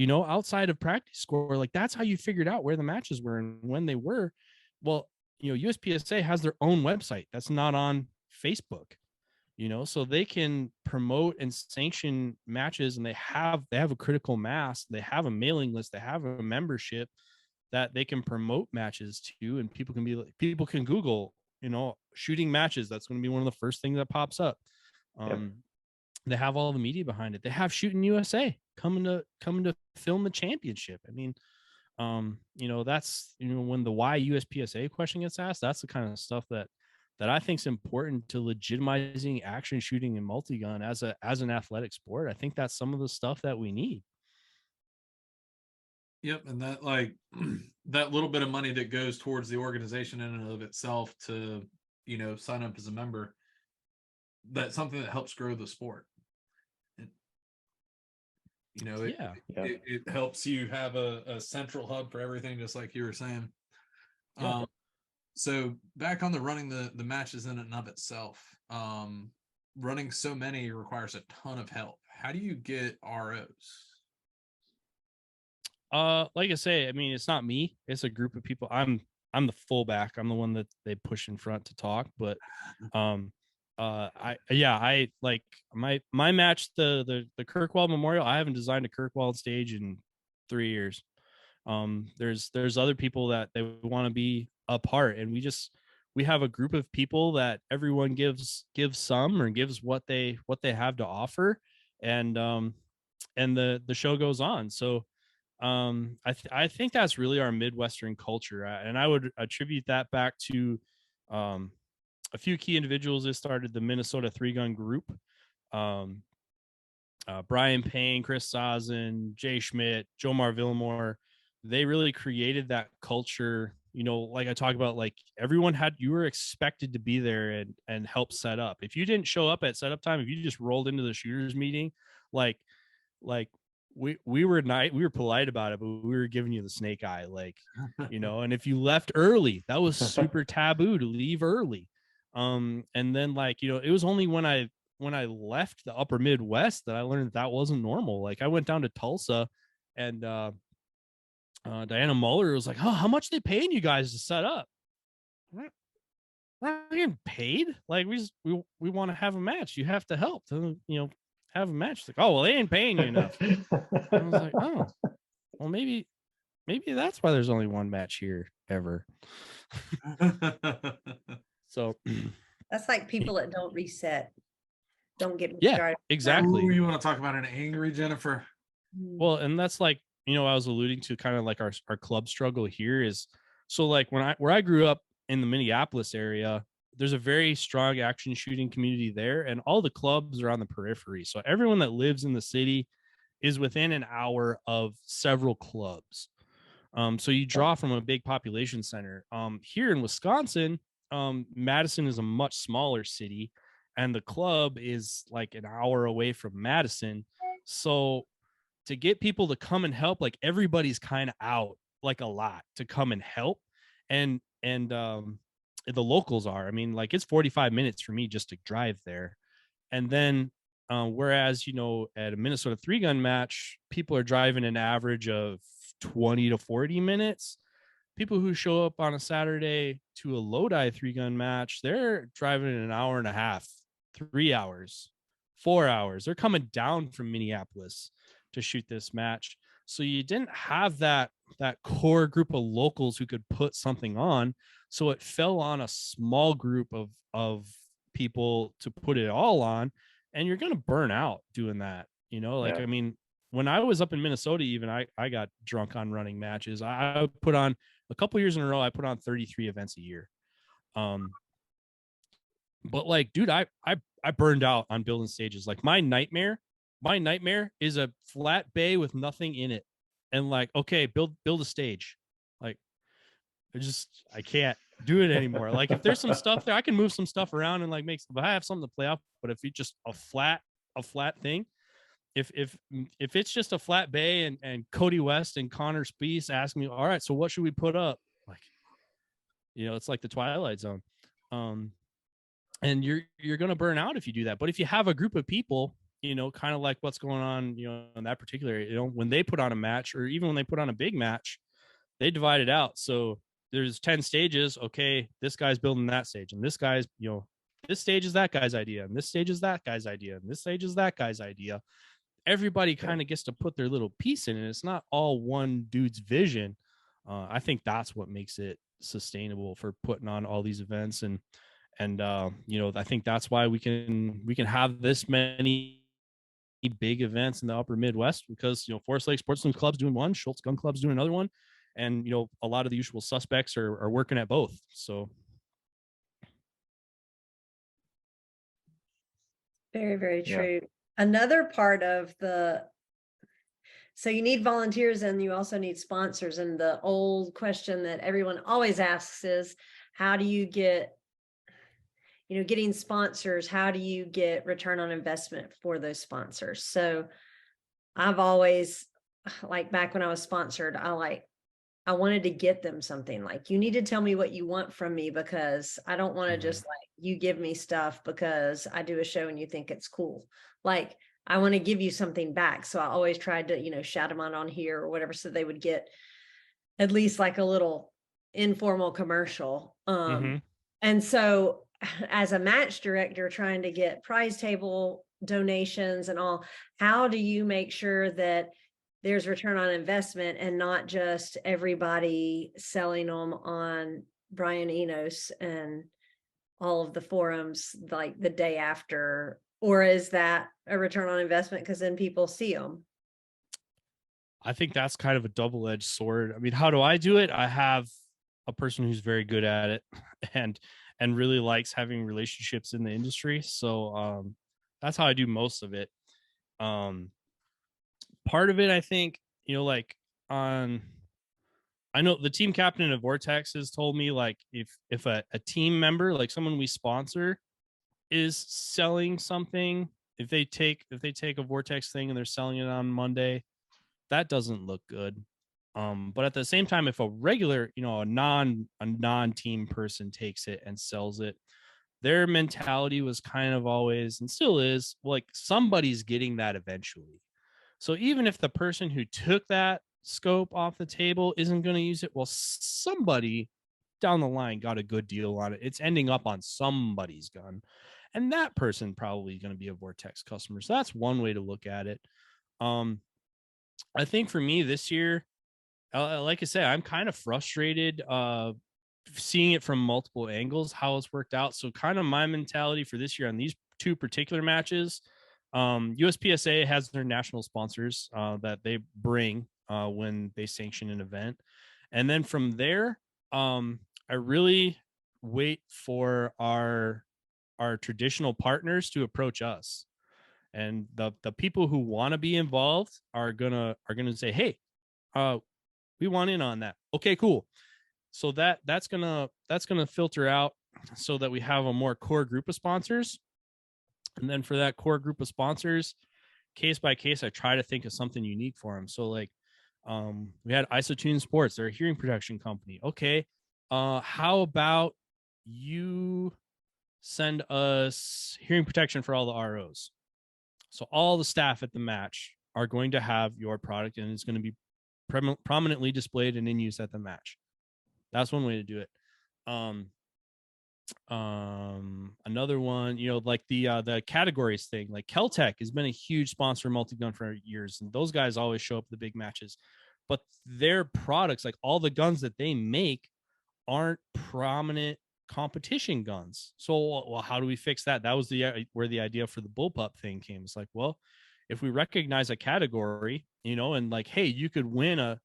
outside of practice score. Like, that's how you figured out where the matches were and when they were. Well, USPSA has their own website that's not on Facebook, so they can promote and sanction matches, and they have a critical mass, they have a mailing list, they have a membership that they can promote matches to, and people can Google, shooting matches. That's going to be one of the first things that pops up. They have all the media behind it. They have Shooting USA coming to film the championship. I mean, that's when the why USPSA question gets asked, that's the kind of stuff that I think is important to legitimizing action shooting and multi-gun as an athletic sport. I think that's some of the stuff that we need. Yep, and that that little bit of money that goes towards the organization in and of itself to sign up as a member, that's something that helps grow the sport. It helps you have a central hub for everything, just like you were saying. So back on the running the matches in and of itself, running so many requires a ton of help. How do you get ROs? Like I say, I mean, it's not me, it's a group of people. I'm the fullback. I'm the one that they push in front to talk, but I like my match, the Kirkwald Memorial. I haven't designed a Kirkwald stage in 3 years. There's other people that they want to be a part, and we have a group of people that everyone gives some, or gives what they have to offer, and the show goes on. So I think that's really our Midwestern culture, and I would attribute that back to a few key individuals that started the Minnesota 3-gun group. Brian Payne, Chris Sazin, Jay Schmidt, Jomar Villamore. They really created that culture. Like I talk about, like you were expected to be there and help set up. If you didn't show up at setup time, if you just rolled into the shooters meeting, like we were polite about it, but we were giving you the snake eye, and if you left early, that was super taboo to leave early. And then it was only when I left the upper Midwest that I learned that wasn't normal. Like, I went down to Tulsa, and Diana Muller was like, "Oh, how much they paying you guys to set up?" We're not getting paid. Like, we want to have a match. You have to help to have a match. It's like, "Oh, well, they ain't paying you enough." I was like, "Oh, well, maybe that's why there's only one match here ever." So that's like people that don't reset, don't get started. Exactly. Ooh, you want to talk about an angry Jennifer? Well, and that's I was alluding to kind of like our club struggle here is, so like where I grew up in the Minneapolis area, there's a very strong action shooting community there, and all the clubs are on the periphery. So everyone that lives in the city is within an hour of several clubs. So you draw from a big population center. Here in Wisconsin, Madison is a much smaller city, and the club is like an hour away from Madison. So to get people to come and help, like, everybody's kind of out, like, a lot to come and help. And the locals are, I mean, like, it's 45 minutes for me just to drive there. And then whereas at a Minnesota 3-gun match, people are driving an average of 20 to 40 minutes. People who show up on a Saturday to a Lodi 3-gun match, they're driving an hour and a half, 3 hours, 4 hours. They're coming down from Minneapolis to shoot this match. So you didn't have that core group of locals who could put something on. So it fell on a small group of people to put it all on, and you're going to burn out doing that. I mean, when I was up in Minnesota, even I got drunk on running matches. I put on a couple years in a row. I put on 33 events a year. But like, dude, I burned out on building stages. Like, my nightmare is a flat bay with nothing in it. And like, okay, build a stage. Like, I can't do it anymore. Like, if there's some stuff there, I can move some stuff around and like but I have something to play off. But if it's just a flat thing, if it's just a flat bay and Cody West and Connor Spees ask me, all right, so what should we put up? Like, it's like the Twilight Zone. And you're going to burn out if you do that. But if you have a group of people, kind of like what's going on, in that particular, when they put on a match, or even when they put on a big match, they divide it out. So there's 10 stages. Okay, this guy's building that stage, and this guy's, this stage is that guy's idea, and this stage is that guy's idea, and this stage is that guy's idea. Everybody kind of gets to put their little piece in it. It's not all one dude's vision. I think that's what makes it sustainable for putting on all these events. And I think that's why we can have this many big events in the upper Midwest, because, Forest Lake Sportsman's Club's doing one, Schultz Gun Club's doing another one. And, a lot of the usual suspects are working at both. So. Very, very true. Another part of so you need volunteers and you also need sponsors. And the old question that everyone always asks is, how do you get, getting sponsors, how do you get return on investment for those sponsors? So I've always, like back when I was sponsored, I wanted to get them something. Like, you need to tell me what you want from me, because I don't want to just you give me stuff because I do a show and you think it's cool. Like, I want to give you something back. So I always tried to, shout them out on here or whatever, so they would get at least like a little informal commercial. And so as a match director, trying to get prize table donations and all, how do you make sure that there's return on investment and not just everybody selling them on Brian Enos and all of the forums like the day after? Or is that a return on investment because then people see them? I think that's kind of a double-edged sword. I mean, how do I do it? I have a person who's very good at it and really likes having relationships in the industry. So that's how I do most of it. Part of it, I think, I know the team captain of Vortex has told me, like, if a team member, like someone we sponsor, is selling something, if they take a Vortex thing and they're selling it on Monday, that doesn't look good. But at the same time, if a regular, a non-team person takes it and sells it, their mentality was kind of always, and still is, like, somebody's getting that eventually. So even if the person who took that scope off the table isn't going to use it, well, somebody down the line got a good deal on it. It's ending up on somebody's gun, and that person probably going to be a Vortex customer. So that's one way to look at it. I think for me this year, like I said, I'm kind of frustrated seeing it from multiple angles, how it's worked out. So kind of my mentality for this year on these two particular matches, USPSA has their national sponsors that they bring when they sanction an event. And then from there, I really wait for our traditional partners to approach us. And the people who want to be involved are gonna say, hey, we want in on that. Okay, cool. So that's gonna filter out so that we have a more core group of sponsors. And then for that core group of sponsors, case by case, I try to think of something unique for them. So like, we had Isotune Sports, they're a hearing protection company. Okay, how about you send us hearing protection for all the ROs? So all the staff at the match are going to have your product, and it's going to be prominently displayed and in use at the match. That's one way to do it. Another one, like the categories thing, like Keltec has been a huge sponsor of Multigun for years, and those guys always show up at the big matches, but their products, like all the guns that they make, aren't prominent competition guns. So, well, how do we fix that? That was where the idea for the bullpup thing came. It's like, well, if we recognize a category, and like, hey, you could win a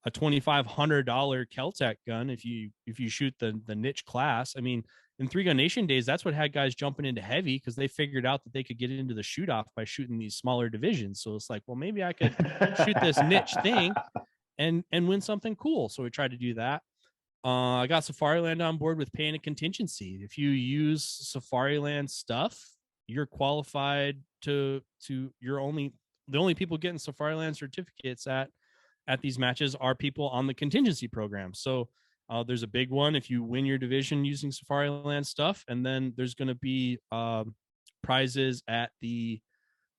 $2,500 Keltec gun if you shoot the niche class. I mean, in 3-Gun Nation days, that's what had guys jumping into heavy, because they figured out that they could get into the shoot off by shooting these smaller divisions. So it's like, well, maybe I could shoot this niche thing and win something cool. So we tried to do that. I got Safariland on board with paying a contingency. If you use Safariland stuff, you're qualified to you're only the only people getting Safariland certificates at these matches are people on the contingency program. So there's a big one if you win your division using Safariland stuff, and then there's going to be prizes at the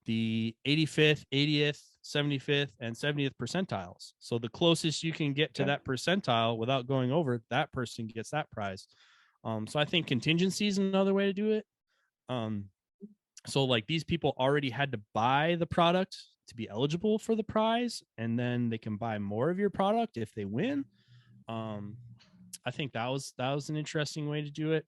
85th, 80th, 75th, and 70th percentiles. So the closest you can get to that percentile without going over, that person gets that prize. So I think contingency is another way to do it. So like these people already had to buy the product to be eligible for the prize, and then they can buy more of your product if they win. I think that was an interesting way to do it.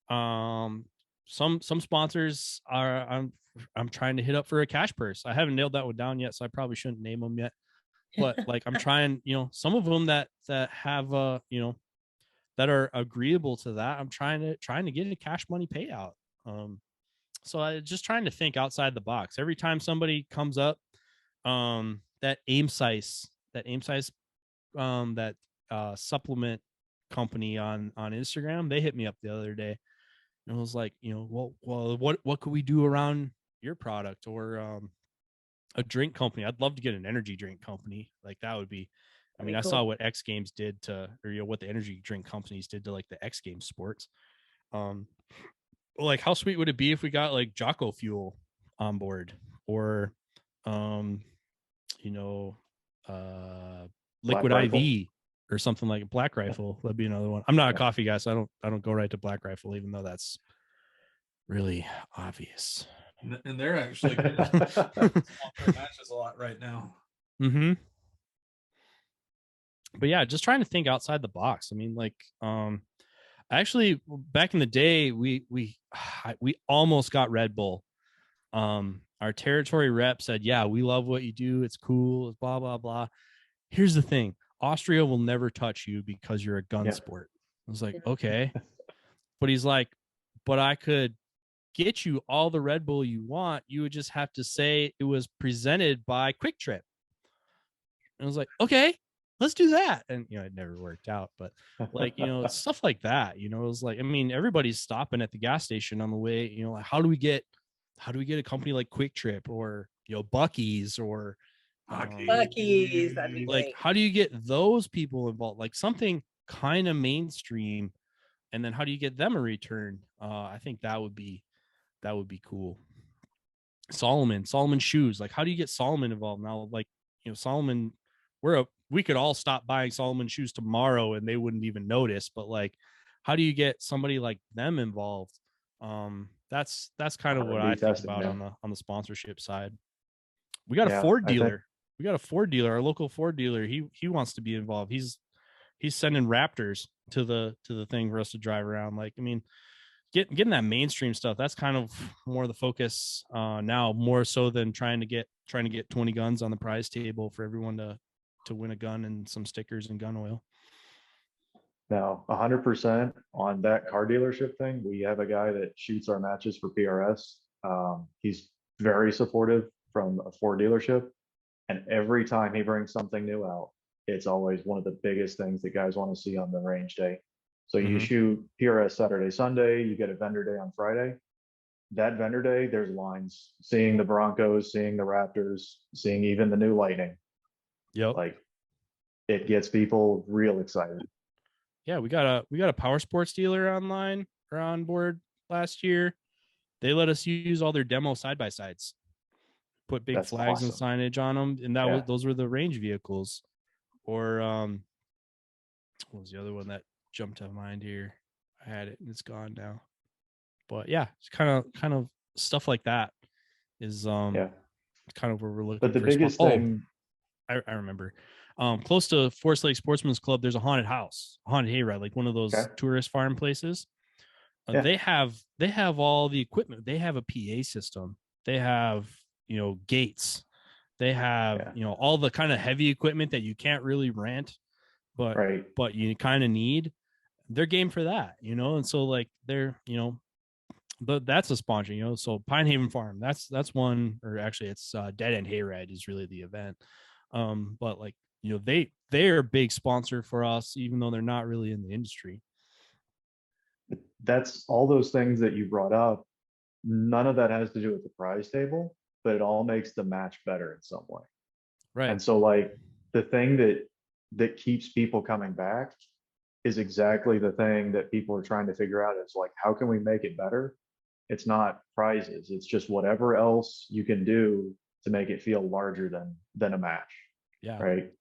Some sponsors are I'm trying to hit up for a cash purse. I haven't nailed that one down yet, so I probably shouldn't name them yet. But like I'm trying, some of them that have that are agreeable to that. I'm trying to get a cash money payout. So I just trying to think outside the box. Every time somebody comes up, that aim size, that supplement company on Instagram, they hit me up the other day and was like, well, what could we do around your product, or a drink company? I'd love to get an energy drink company. Like that would be, I mean, I saw what X Games did to, or what the energy drink companies did to like the X Games sports. Like how sweet would it be if we got like Jocko Fuel on board, or Liquid IV or something like Black Rifle. That'd be another one. I'm not a coffee guy, so I don't go right to Black Rifle, even though that's really obvious. And they're actually matches a lot right now. Mm-hmm. But yeah, just trying to think outside the box. I mean, like, actually, back in the day, we almost got Red Bull. Our territory rep said, "Yeah, we love what you do. It's cool. It's blah blah blah." Here's the thing: Austria will never touch you because you're a gun sport. I was like, okay, but he's like, but I could get you all the Red Bull you want. You would just have to say it was presented by Quick Trip. And I was like, okay, let's do that. And it never worked out, but like, stuff like that, it was like, I mean, everybody's stopping at the gas station on the way, like how do we get a company like Quick Trip, or Buc-ee's, or Buc-ee's, that'd be like great. how do you get those people involved, like something kind of mainstream, and then how do you get them a return? I think that would be cool. Solomon shoes, like how do you get Solomon involved now? Like, Solomon, we could all stop buying Solomon shoes tomorrow and they wouldn't even notice, but like how do you get somebody like them involved? That's kind of what I think about on the sponsorship side. We got a Ford dealer. Our local Ford dealer. He wants to be involved. He's sending Raptors to the thing for us to drive around. Like, I mean, getting that mainstream stuff, that's kind of more the focus now, more so than trying to get 20 guns on the prize table for everyone to win a gun and some stickers and gun oil. Now, 100% on that car dealership thing. We have a guy that shoots our matches for PRS. He's very supportive from a Ford dealership, and every time he brings something new out, it's always one of the biggest things that guys want to see on the range day. So you shoot PRS Saturday, Sunday, you get a vendor day on Friday. That vendor day, there's lines, seeing the Broncos, seeing the Raptors, seeing even the new Lightning. Yep. Like, it gets people real excited. Yeah, we got a power sports dealer on board last year. They let us use all their demo side by sides, put big flags and signage on them, and those were the range vehicles. Or what was the other one that jumped to mind here? I had it and it's gone now. But yeah, it's kind of stuff like that is kind of where we're looking. But the biggest thing, I remember. Close to Forest Lake Sportsman's Club, there's a haunted house, a haunted hayride, like one of those tourist farm places. They have all the equipment. They have a PA system. They have gates. They have all the kind of heavy equipment that you can't really rent, but you kind of need. They're game for that, and so like they're but that's a sponsor, so Pine Haven Farm, that's one, or actually it's Dead End Hayride is really the event. But like they're a big sponsor for us, even though they're not really in the industry. That's all those things that you brought up. None of that has to do with the prize table. but it all makes the match better in some way. Right. And so like the thing that keeps people coming back is exactly the thing that people are trying to figure out is like, how can we make it better? It's not prizes. It's just whatever else you can do to make it feel larger than a match. Yeah. Right.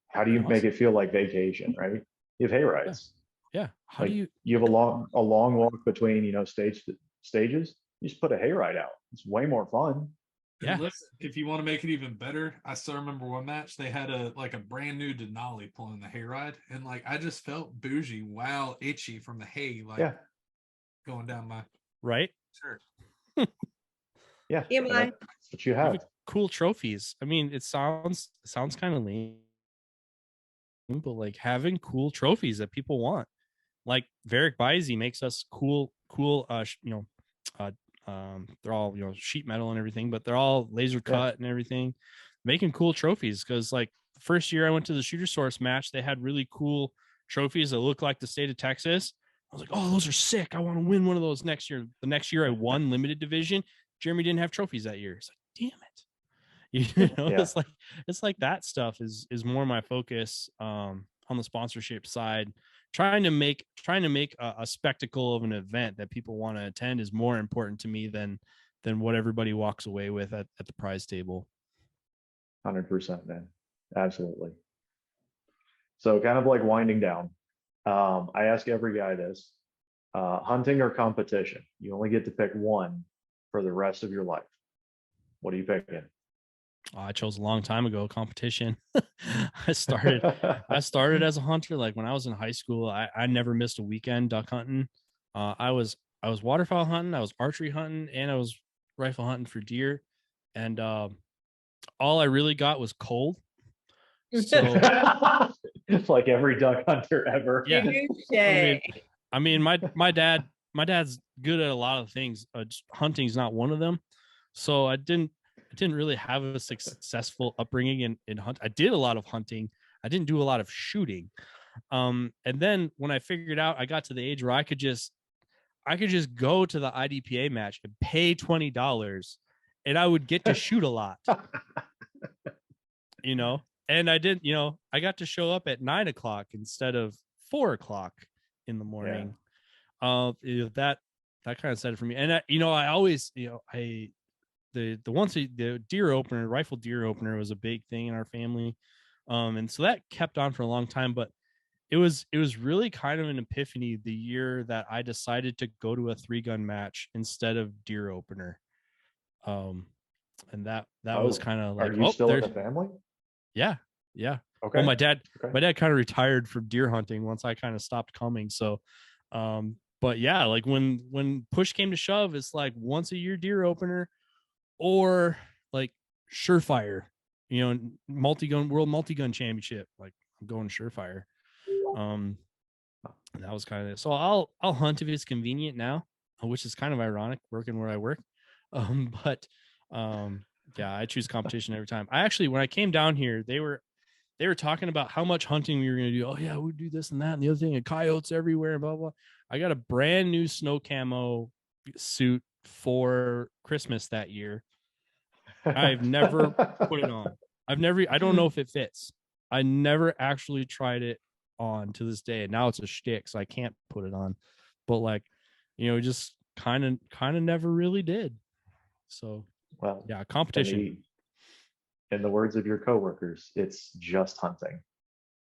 How do you make it feel like vacation? Right. You have hay rides. Yeah. How Like do you you have a long walk between, you know, stages. You just put a hay ride out. It's way more fun. And listen, if you want to make it even better, I still remember one match they had a brand new Denali pulling the hayride, and like I just felt bougie, wow, itchy from the hay, like going down my shirt. Yeah, TMI. that's what you have. Cool trophies. I mean, it sounds kind of lame, but like having cool trophies that people want. Like Varric Bisey makes us cool they're all, you know, sheet metal and everything, but they're all laser cut and everything, making cool trophies. Because like the first year I went to the Shooter Source match, they had really cool trophies that looked like the state of Texas. I was like, oh, those are sick. I want to win one of those next year. The next year I won limited division. Jeremy didn't have trophies that year. It's like, damn it. You know, it's like that stuff is more my focus on the sponsorship side. Trying to make a spectacle of an event that people want to attend is more important to me than what everybody walks away with at the prize table. 100%, man. Absolutely. So kind of like winding down, I ask every guy this, hunting or competition, you only get to pick one for the rest of your life. What are you picking? I chose a long time ago competition. I started as a hunter. Like when I was in high school, I never missed a weekend duck hunting. I was waterfowl hunting, I was archery hunting, and I was rifle hunting for deer. And all I really got was cold. So it's like every duck hunter ever. Yeah. I mean, my dad's good at a lot of things. Hunting's not one of them. So I didn't really have a successful upbringing in hunt. I did a lot of hunting. I didn't do a lot of shooting. And then when I figured out, I got to the age where I could just go to the IDPA match and pay $20 and I would get to shoot a lot, you know? And I didn't, you know, I got to show up at 9 o'clock instead of 4 o'clock in the morning. You know, that kind of said it for me. And I always, the deer opener, rifle deer opener was a big thing in our family. And so that kept on for a long time, but it was really kind of an epiphany the year that I decided to go to a 3-gun match instead of deer opener. And that was kind of like, are you still in the family? Yeah. Okay. Well, my dad kind of retired from deer hunting once I kind of stopped coming. So, but yeah, like when push came to shove, it's like once a year deer opener, or like Surefire, you know, world multi-gun championship. Like I'm going Surefire. That was kind of it. So I'll hunt if it's convenient now, which is kind of ironic working where I work. Yeah, I choose competition every time. When I came down here, they were talking about how much hunting we were going to do. Oh yeah, we do this and that and the other thing, and coyotes everywhere and blah, blah. I got a brand new snow camo suit for Christmas that year. I've never put it on. I don't know if it fits. I never actually tried it on to this day. And now it's a shtick, so I can't put it on. But like, you know, just kind of never really did. So well, yeah, competition. In the words of your coworkers, it's just hunting.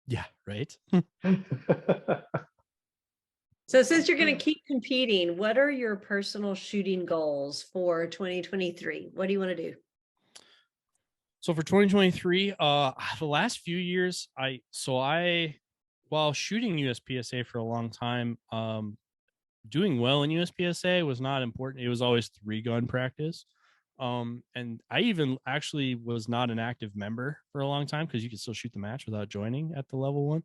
Yeah, right. So since you're going to keep competing, what are your personal shooting goals for 2023? What do you want to do? So for 2023, the last few years, while shooting USPSA for a long time, doing well in USPSA was not important. It was always 3-gun practice. And I even actually was not an active member for a long time because you could still shoot the match without joining at the level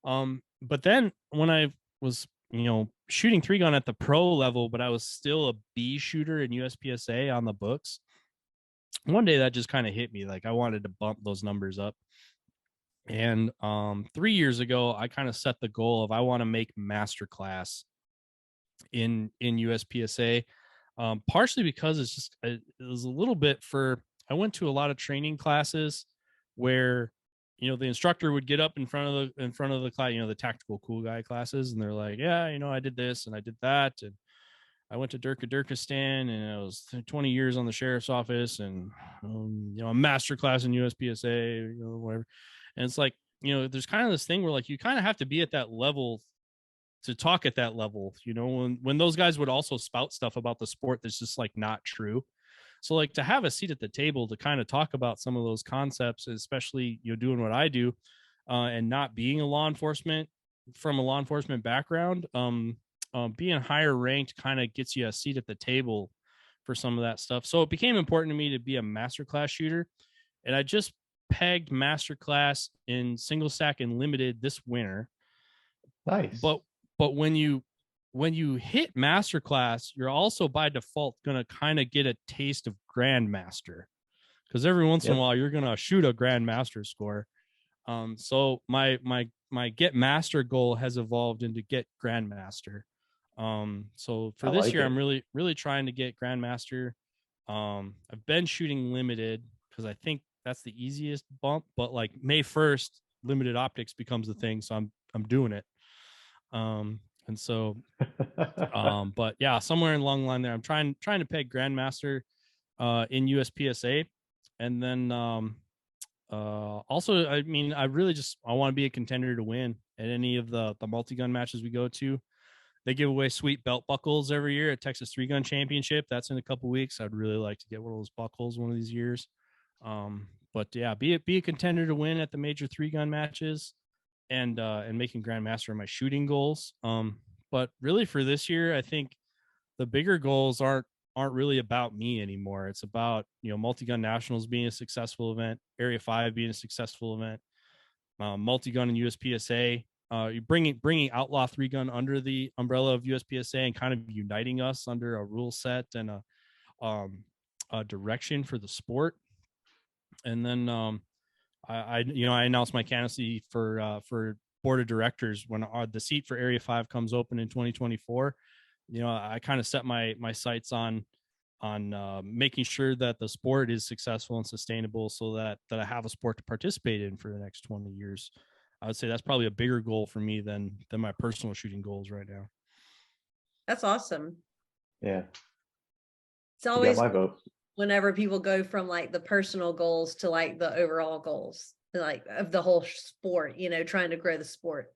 1. But then when I was, you know, shooting 3-gun at the pro level, but I was still a B shooter in USPSA on the books, one day that just kind of hit me. Like I wanted to bump those numbers up. And 3 years ago, I kind of set the goal of I want to make master class in USPSA. partially because it's just it was a little bit for. I went to a lot of training classes where the instructor would get up in front of the class, the tactical cool guy classes, and they're like, yeah, I did this and I did that, and I went to Durkistan, and I was 20 years on the sheriff's office, and a master class in USPSA, whatever. And it's like, there's kind of this thing where like you kind of have to be at that level to talk at that level, when those guys would also spout stuff about the sport that's just like not true. So like to have a seat at the table to kind of talk about some of those concepts, especially doing what I do, and not being a law enforcement background, being higher ranked kind of gets you a seat at the table for some of that stuff. So it became important to me to be a masterclass shooter, and I just pegged masterclass in single stack and limited this winter. Nice. But when you hit masterclass, you're also by default going to kind of get a taste of grandmaster, because every once in a while you're going to shoot a grandmaster score. So my get master goal has evolved into get grandmaster. So for this year, I'm really trying to get grandmaster. I've been shooting limited because I think that's the easiest bump, but like May 1st, limited optics becomes the thing. So I'm doing it. And so, but yeah, somewhere along the line there, I'm trying to peg grandmaster, in USPSA. And then, also, I mean, I want to be a contender to win at any of the multi-gun matches we go to. They give away sweet belt buckles every year at Texas 3-Gun Championship. That's in a couple weeks. I'd really like to get one of those buckles one of these years. But yeah, be a contender to win at the major 3-gun matches, and making grandmaster my shooting goals. But really for this year, I think the bigger goals aren't really about me anymore. It's about, multi-gun nationals being a successful event, Area 5 being a successful event, multi-gun and USPSA, bringing outlaw 3-gun under the umbrella of USPSA and kind of uniting us under a rule set and a direction for the sport. And then I announced my candidacy for board of directors when the seat for Area 5 comes open in 2024. I kind of set my sights on making sure that the sport is successful and sustainable, so that I have a sport to participate in for the next 20 years. I would say that's probably a bigger goal for me than my personal shooting goals right now. That's awesome. Yeah. It's always my vote. Whenever people go from like the personal goals to like the overall goals, like of the whole sport, trying to grow the sport.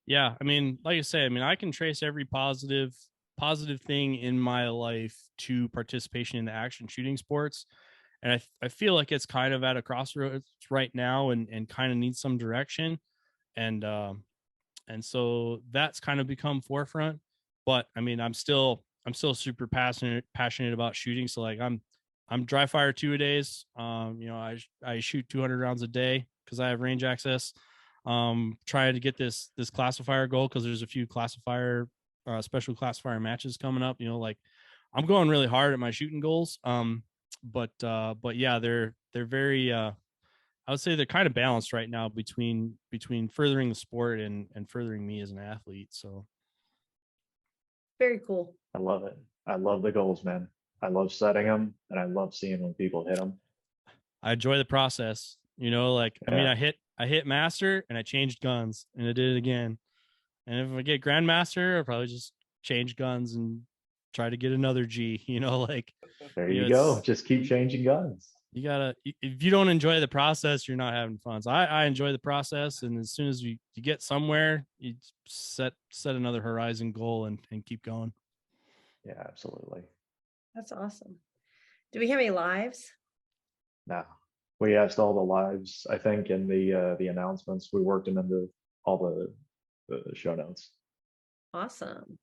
Yeah. I mean, like I say, I can trace every positive thing in my life to participation in the action shooting sports. And I feel like it's kind of at a crossroads right now and kind of needs some direction. And so that's kind of become forefront. But I'm still super passionate about shooting. So like I'm dry fire 2-a-days. I shoot 200 rounds a day because I have range access. Trying to get this classifier goal, because there's a few special classifier matches coming up. Like I'm going really hard at my shooting goals. But yeah, they're very I would say they're kind of balanced right now between furthering the sport and furthering me as an athlete. So very cool. I love it. I love the goals, man. I love setting them, and I love seeing when people hit them. I enjoy the process. I hit master and I changed guns and I did it again. And if I get grandmaster, I'll probably just change guns and try to get another G, there you go. Just keep changing guns. You gotta, if you don't enjoy the process, you're not having fun. So I enjoy the process. And as soon as you get somewhere, you set another horizon goal and keep going. Yeah, absolutely. That's awesome. Do we have any lives? No, we asked all the lives, I think, in the announcements. We worked them into all the show notes. Awesome.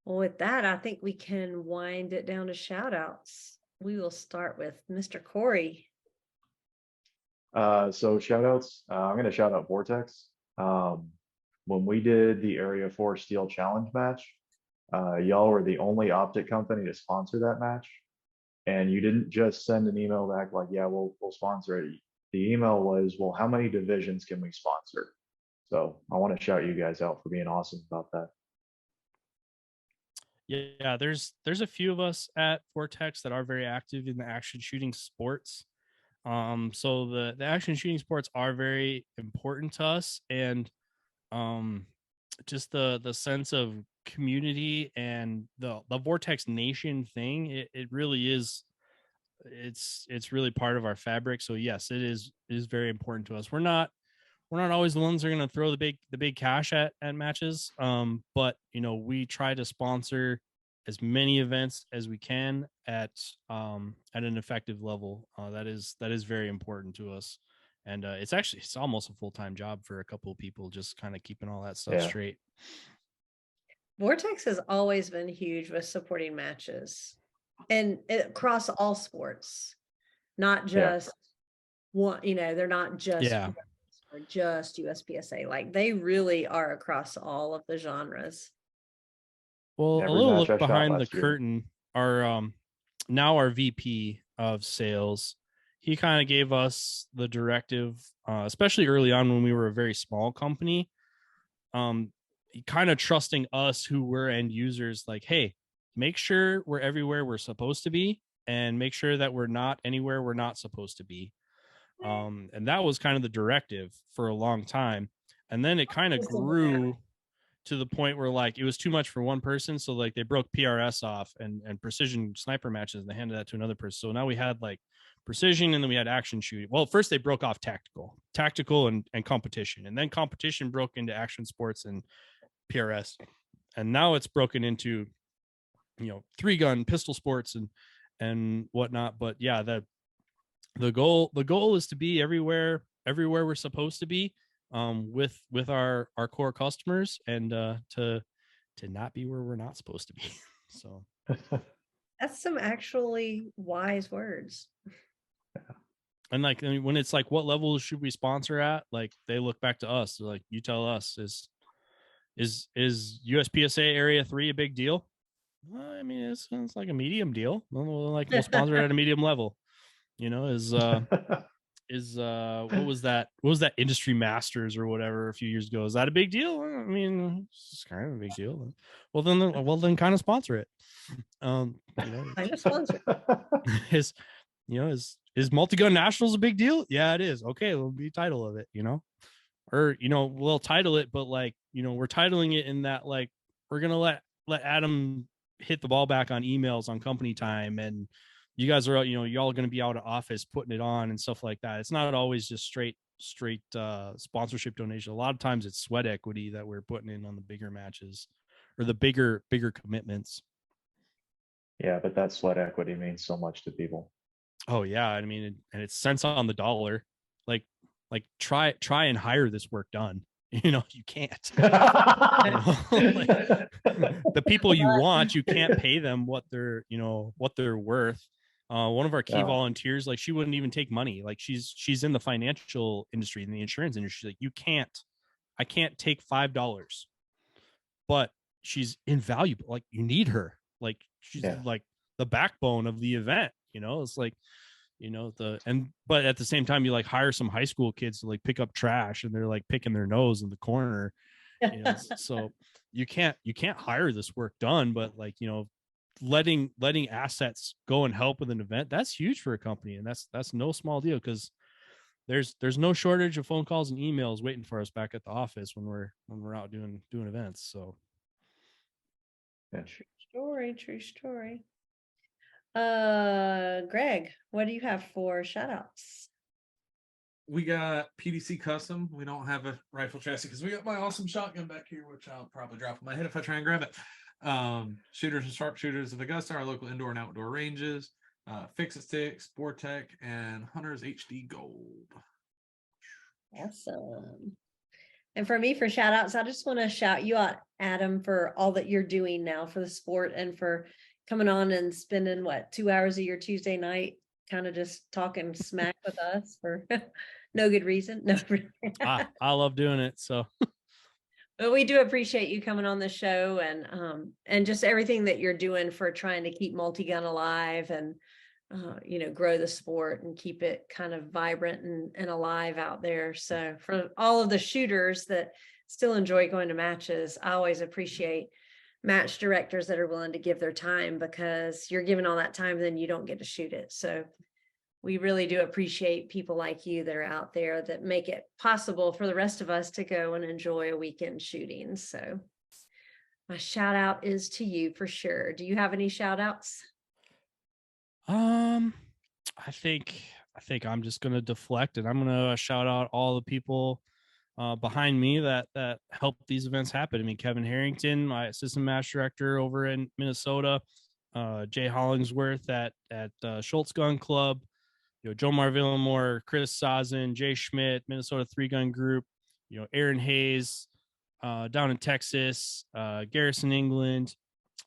Well, with that, I think we can wind it down to shout outs. We will start with Mr. Corey. So shout outs, I'm going to shout out Vortex. When we did the Area 4 Steel Challenge match, y'all were the only optic company to sponsor that match. And you didn't just send an email back like, yeah, we'll sponsor it. The email was, well, how many divisions can we sponsor? So I want to shout you guys out for being awesome about that. Yeah, there's a few of us at Vortex that are very active in the action shooting sports. So the action shooting sports are very important to us, and um just the sense of community and the Vortex Nation thing, it really is, it's really part of our fabric. So yes, it is very important to us. We're not always the ones that are going to throw the big cash at matches. But we try to sponsor as many events as we can at an effective level. That is very important to us. And it's almost a full-time job for a couple of people, just kind of keeping all that stuff Yeah. straight. Vortex has always been huge with supporting matches and across all sports, not just one, they're not just Yeah. or just USPSA. Like they really are across all of the genres. Well, a Every little match I look shot behind the last year. curtain, our VP of sales, he kind of gave us the directive, especially early on when we were a very small company. Kind of trusting us who were end users, like, hey, make sure we're everywhere we're supposed to be, and make sure that we're not anywhere we're not supposed to be. And that was kind of the directive for a long time. And then it kind of grew to the point where like it was too much for one person. So like they broke PRS off and precision sniper matches, and they handed that to another person. So now we had like precision, and then we had action shooting. Well, first they broke off tactical and competition, and then competition broke into action sports and PRS. And now it's broken into, 3-gun pistol sports and whatnot. But yeah, the goal is to be everywhere we're supposed to be, with our core customers, and to not be where we're not supposed to be. So That's some actually wise words. and like, I mean, when it's like, what level should we sponsor at, like they look back to us. They're like, you tell us, is USPSA area 3 a big deal? Well, I mean, it's like a medium deal. We'll sponsor it at a medium level. What was that industry masters or whatever a few years ago? Is that a big deal? I mean, it's kind of a big deal. Well then kind of sponsor it. Kind of sponsor. is Multi-Gun Nationals a big deal? Yeah, it is. Okay, we'll be title of it, or we'll title it, but like, we're titling it in that, like, we're gonna let Adam hit the ball back on emails on company time, and you guys are, y'all going to be out of office putting it on and stuff like that. It's not always just straight sponsorship donation. A lot of times it's sweat equity that we're putting in on the bigger matches or the bigger commitments. Yeah, but that sweat equity means so much to people. Oh yeah, I mean, and it's cents on the dollar. Like try and hire this work done. You can't. Like, the people you want, you can't pay them what they're worth. One of our key volunteers, like, she wouldn't even take money. Like, she's in the financial industry, in the insurance industry. Like, I can't take $5, but she's invaluable. Like, you need her. Like, she's like the backbone of the event. It's like, but at the same time, you like hire some high school kids to like pick up trash, and they're like picking their nose in the corner. So you can't hire this work done, but like, letting assets go and help with an event, that's huge for a company, and that's no small deal, because there's no shortage of phone calls and emails waiting for us back at the office when we're out doing events. So True story. Greg, what do you have for shout outs? We got PDC Custom. We don't have a rifle chassis because we got my awesome shotgun back here, which I'll probably drop on my head if I try and grab it. Shooters and sharpshooters of Augusta, our local indoor and outdoor ranges, Fix-It Sticks, Sportec, and Hunter's HD Gold. Awesome. And for me, for shout outs, I just want to shout you out, Adam, for all that you're doing now for the sport, and for coming on and spending 2 hours of your Tuesday night kind of just talking smack with us for no good reason. No, I love doing it. So but we do appreciate you coming on the show, and just everything that you're doing for trying to keep multi-gun alive, and grow the sport and keep it kind of vibrant and alive out there. So for all of the shooters that still enjoy going to matches, I always appreciate match directors that are willing to give their time, because you're giving all that time, then you don't get to shoot it. So we really do appreciate people like you that are out there that make it possible for the rest of us to go and enjoy a weekend shooting. So my shout out is to you for sure. Do you have any shout outs? I think I'm just gonna deflect, and I'm gonna shout out all the people behind me that help these events happen. I mean, Kevin Harrington, my assistant match director over in Minnesota, Jay Hollingsworth at Schultz Gun Club, Joe Marvillamore, Chris Sazin, Jay Schmidt, Minnesota 3-Gun Group, Aaron Hayes down in Texas, Garrison, England,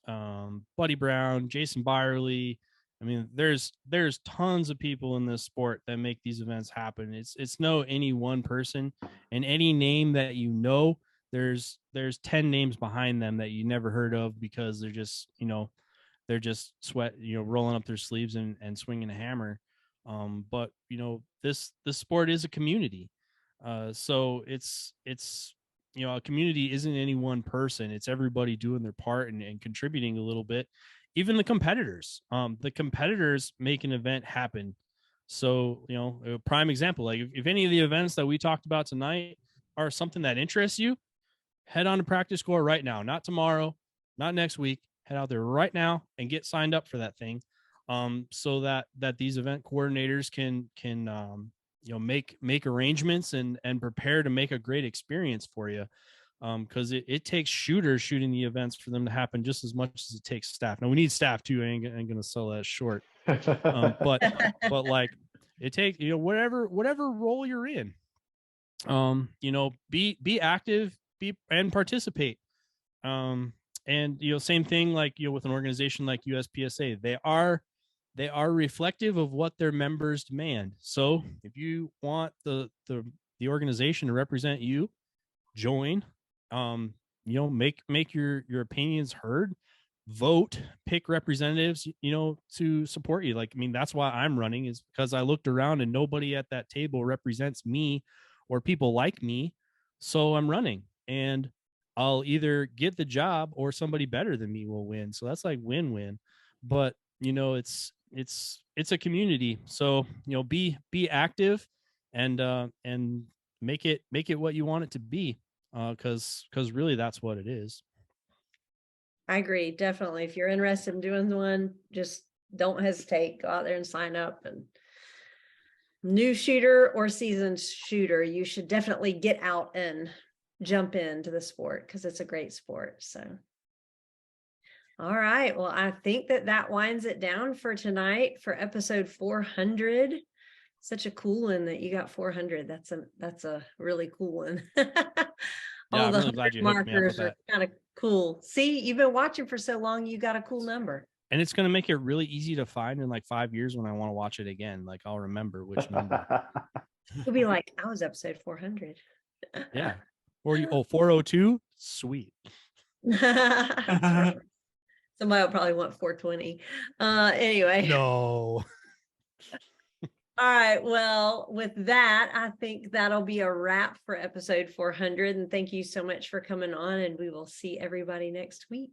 Buddy Brown, Jason Byerly. I mean, there's tons of people in this sport that make these events happen. It's no any one person, and any name that there's 10 names behind them that you never heard of, because they're just rolling up their sleeves and swinging a hammer. But this sport is a community, so it's a community isn't any one person. It's everybody doing their part and contributing a little bit. Even the competitors make an event happen. So, a prime example, like if any of the events that we talked about tonight are something that interests you, head on to Practice Score right now, not tomorrow, not next week. Head out there right now and get signed up for that thing. So that these event coordinators can make arrangements and prepare to make a great experience for you. Because it takes shooters shooting the events for them to happen just as much as it takes staff. Now we need staff too. I ain't gonna sell that short. But like it takes whatever role you're in. Be active, and participate. And same thing like with an organization like USPSA, they are reflective of what their members demand. So if you want the organization to represent you, join. Make your opinions heard, vote, pick representatives, to support you. Like, I mean, that's why I'm running, is because I looked around and nobody at that table represents me or people like me. So I'm running, and I'll either get the job or somebody better than me will win. So that's like win-win. But it's a community. So, be active and make it what you want it to be. Because really that's what it is. I agree, definitely. If you're interested in doing one, just don't hesitate. Go out there and sign up. And new shooter or seasoned shooter, you should definitely get out and jump into the sport, because it's a great sport. So, all right. Well, I think that winds it down for tonight for episode 400. Such a cool one that you got 400. That's a really cool one. Yeah, All I'm the really glad you hooked me up with markers are that. kind of cool. See, you've been watching for so long, you got a cool number. And it's going to make it really easy to find in like 5 years when I want to watch it again. Like, I'll remember which number. You'll be like, I was episode 400. Yeah. Or 402. Sweet. Somebody will probably want 420. Anyway. No. All right. Well, with that, I think that'll be a wrap for episode 400. And thank you so much for coming on, and we will see everybody next week.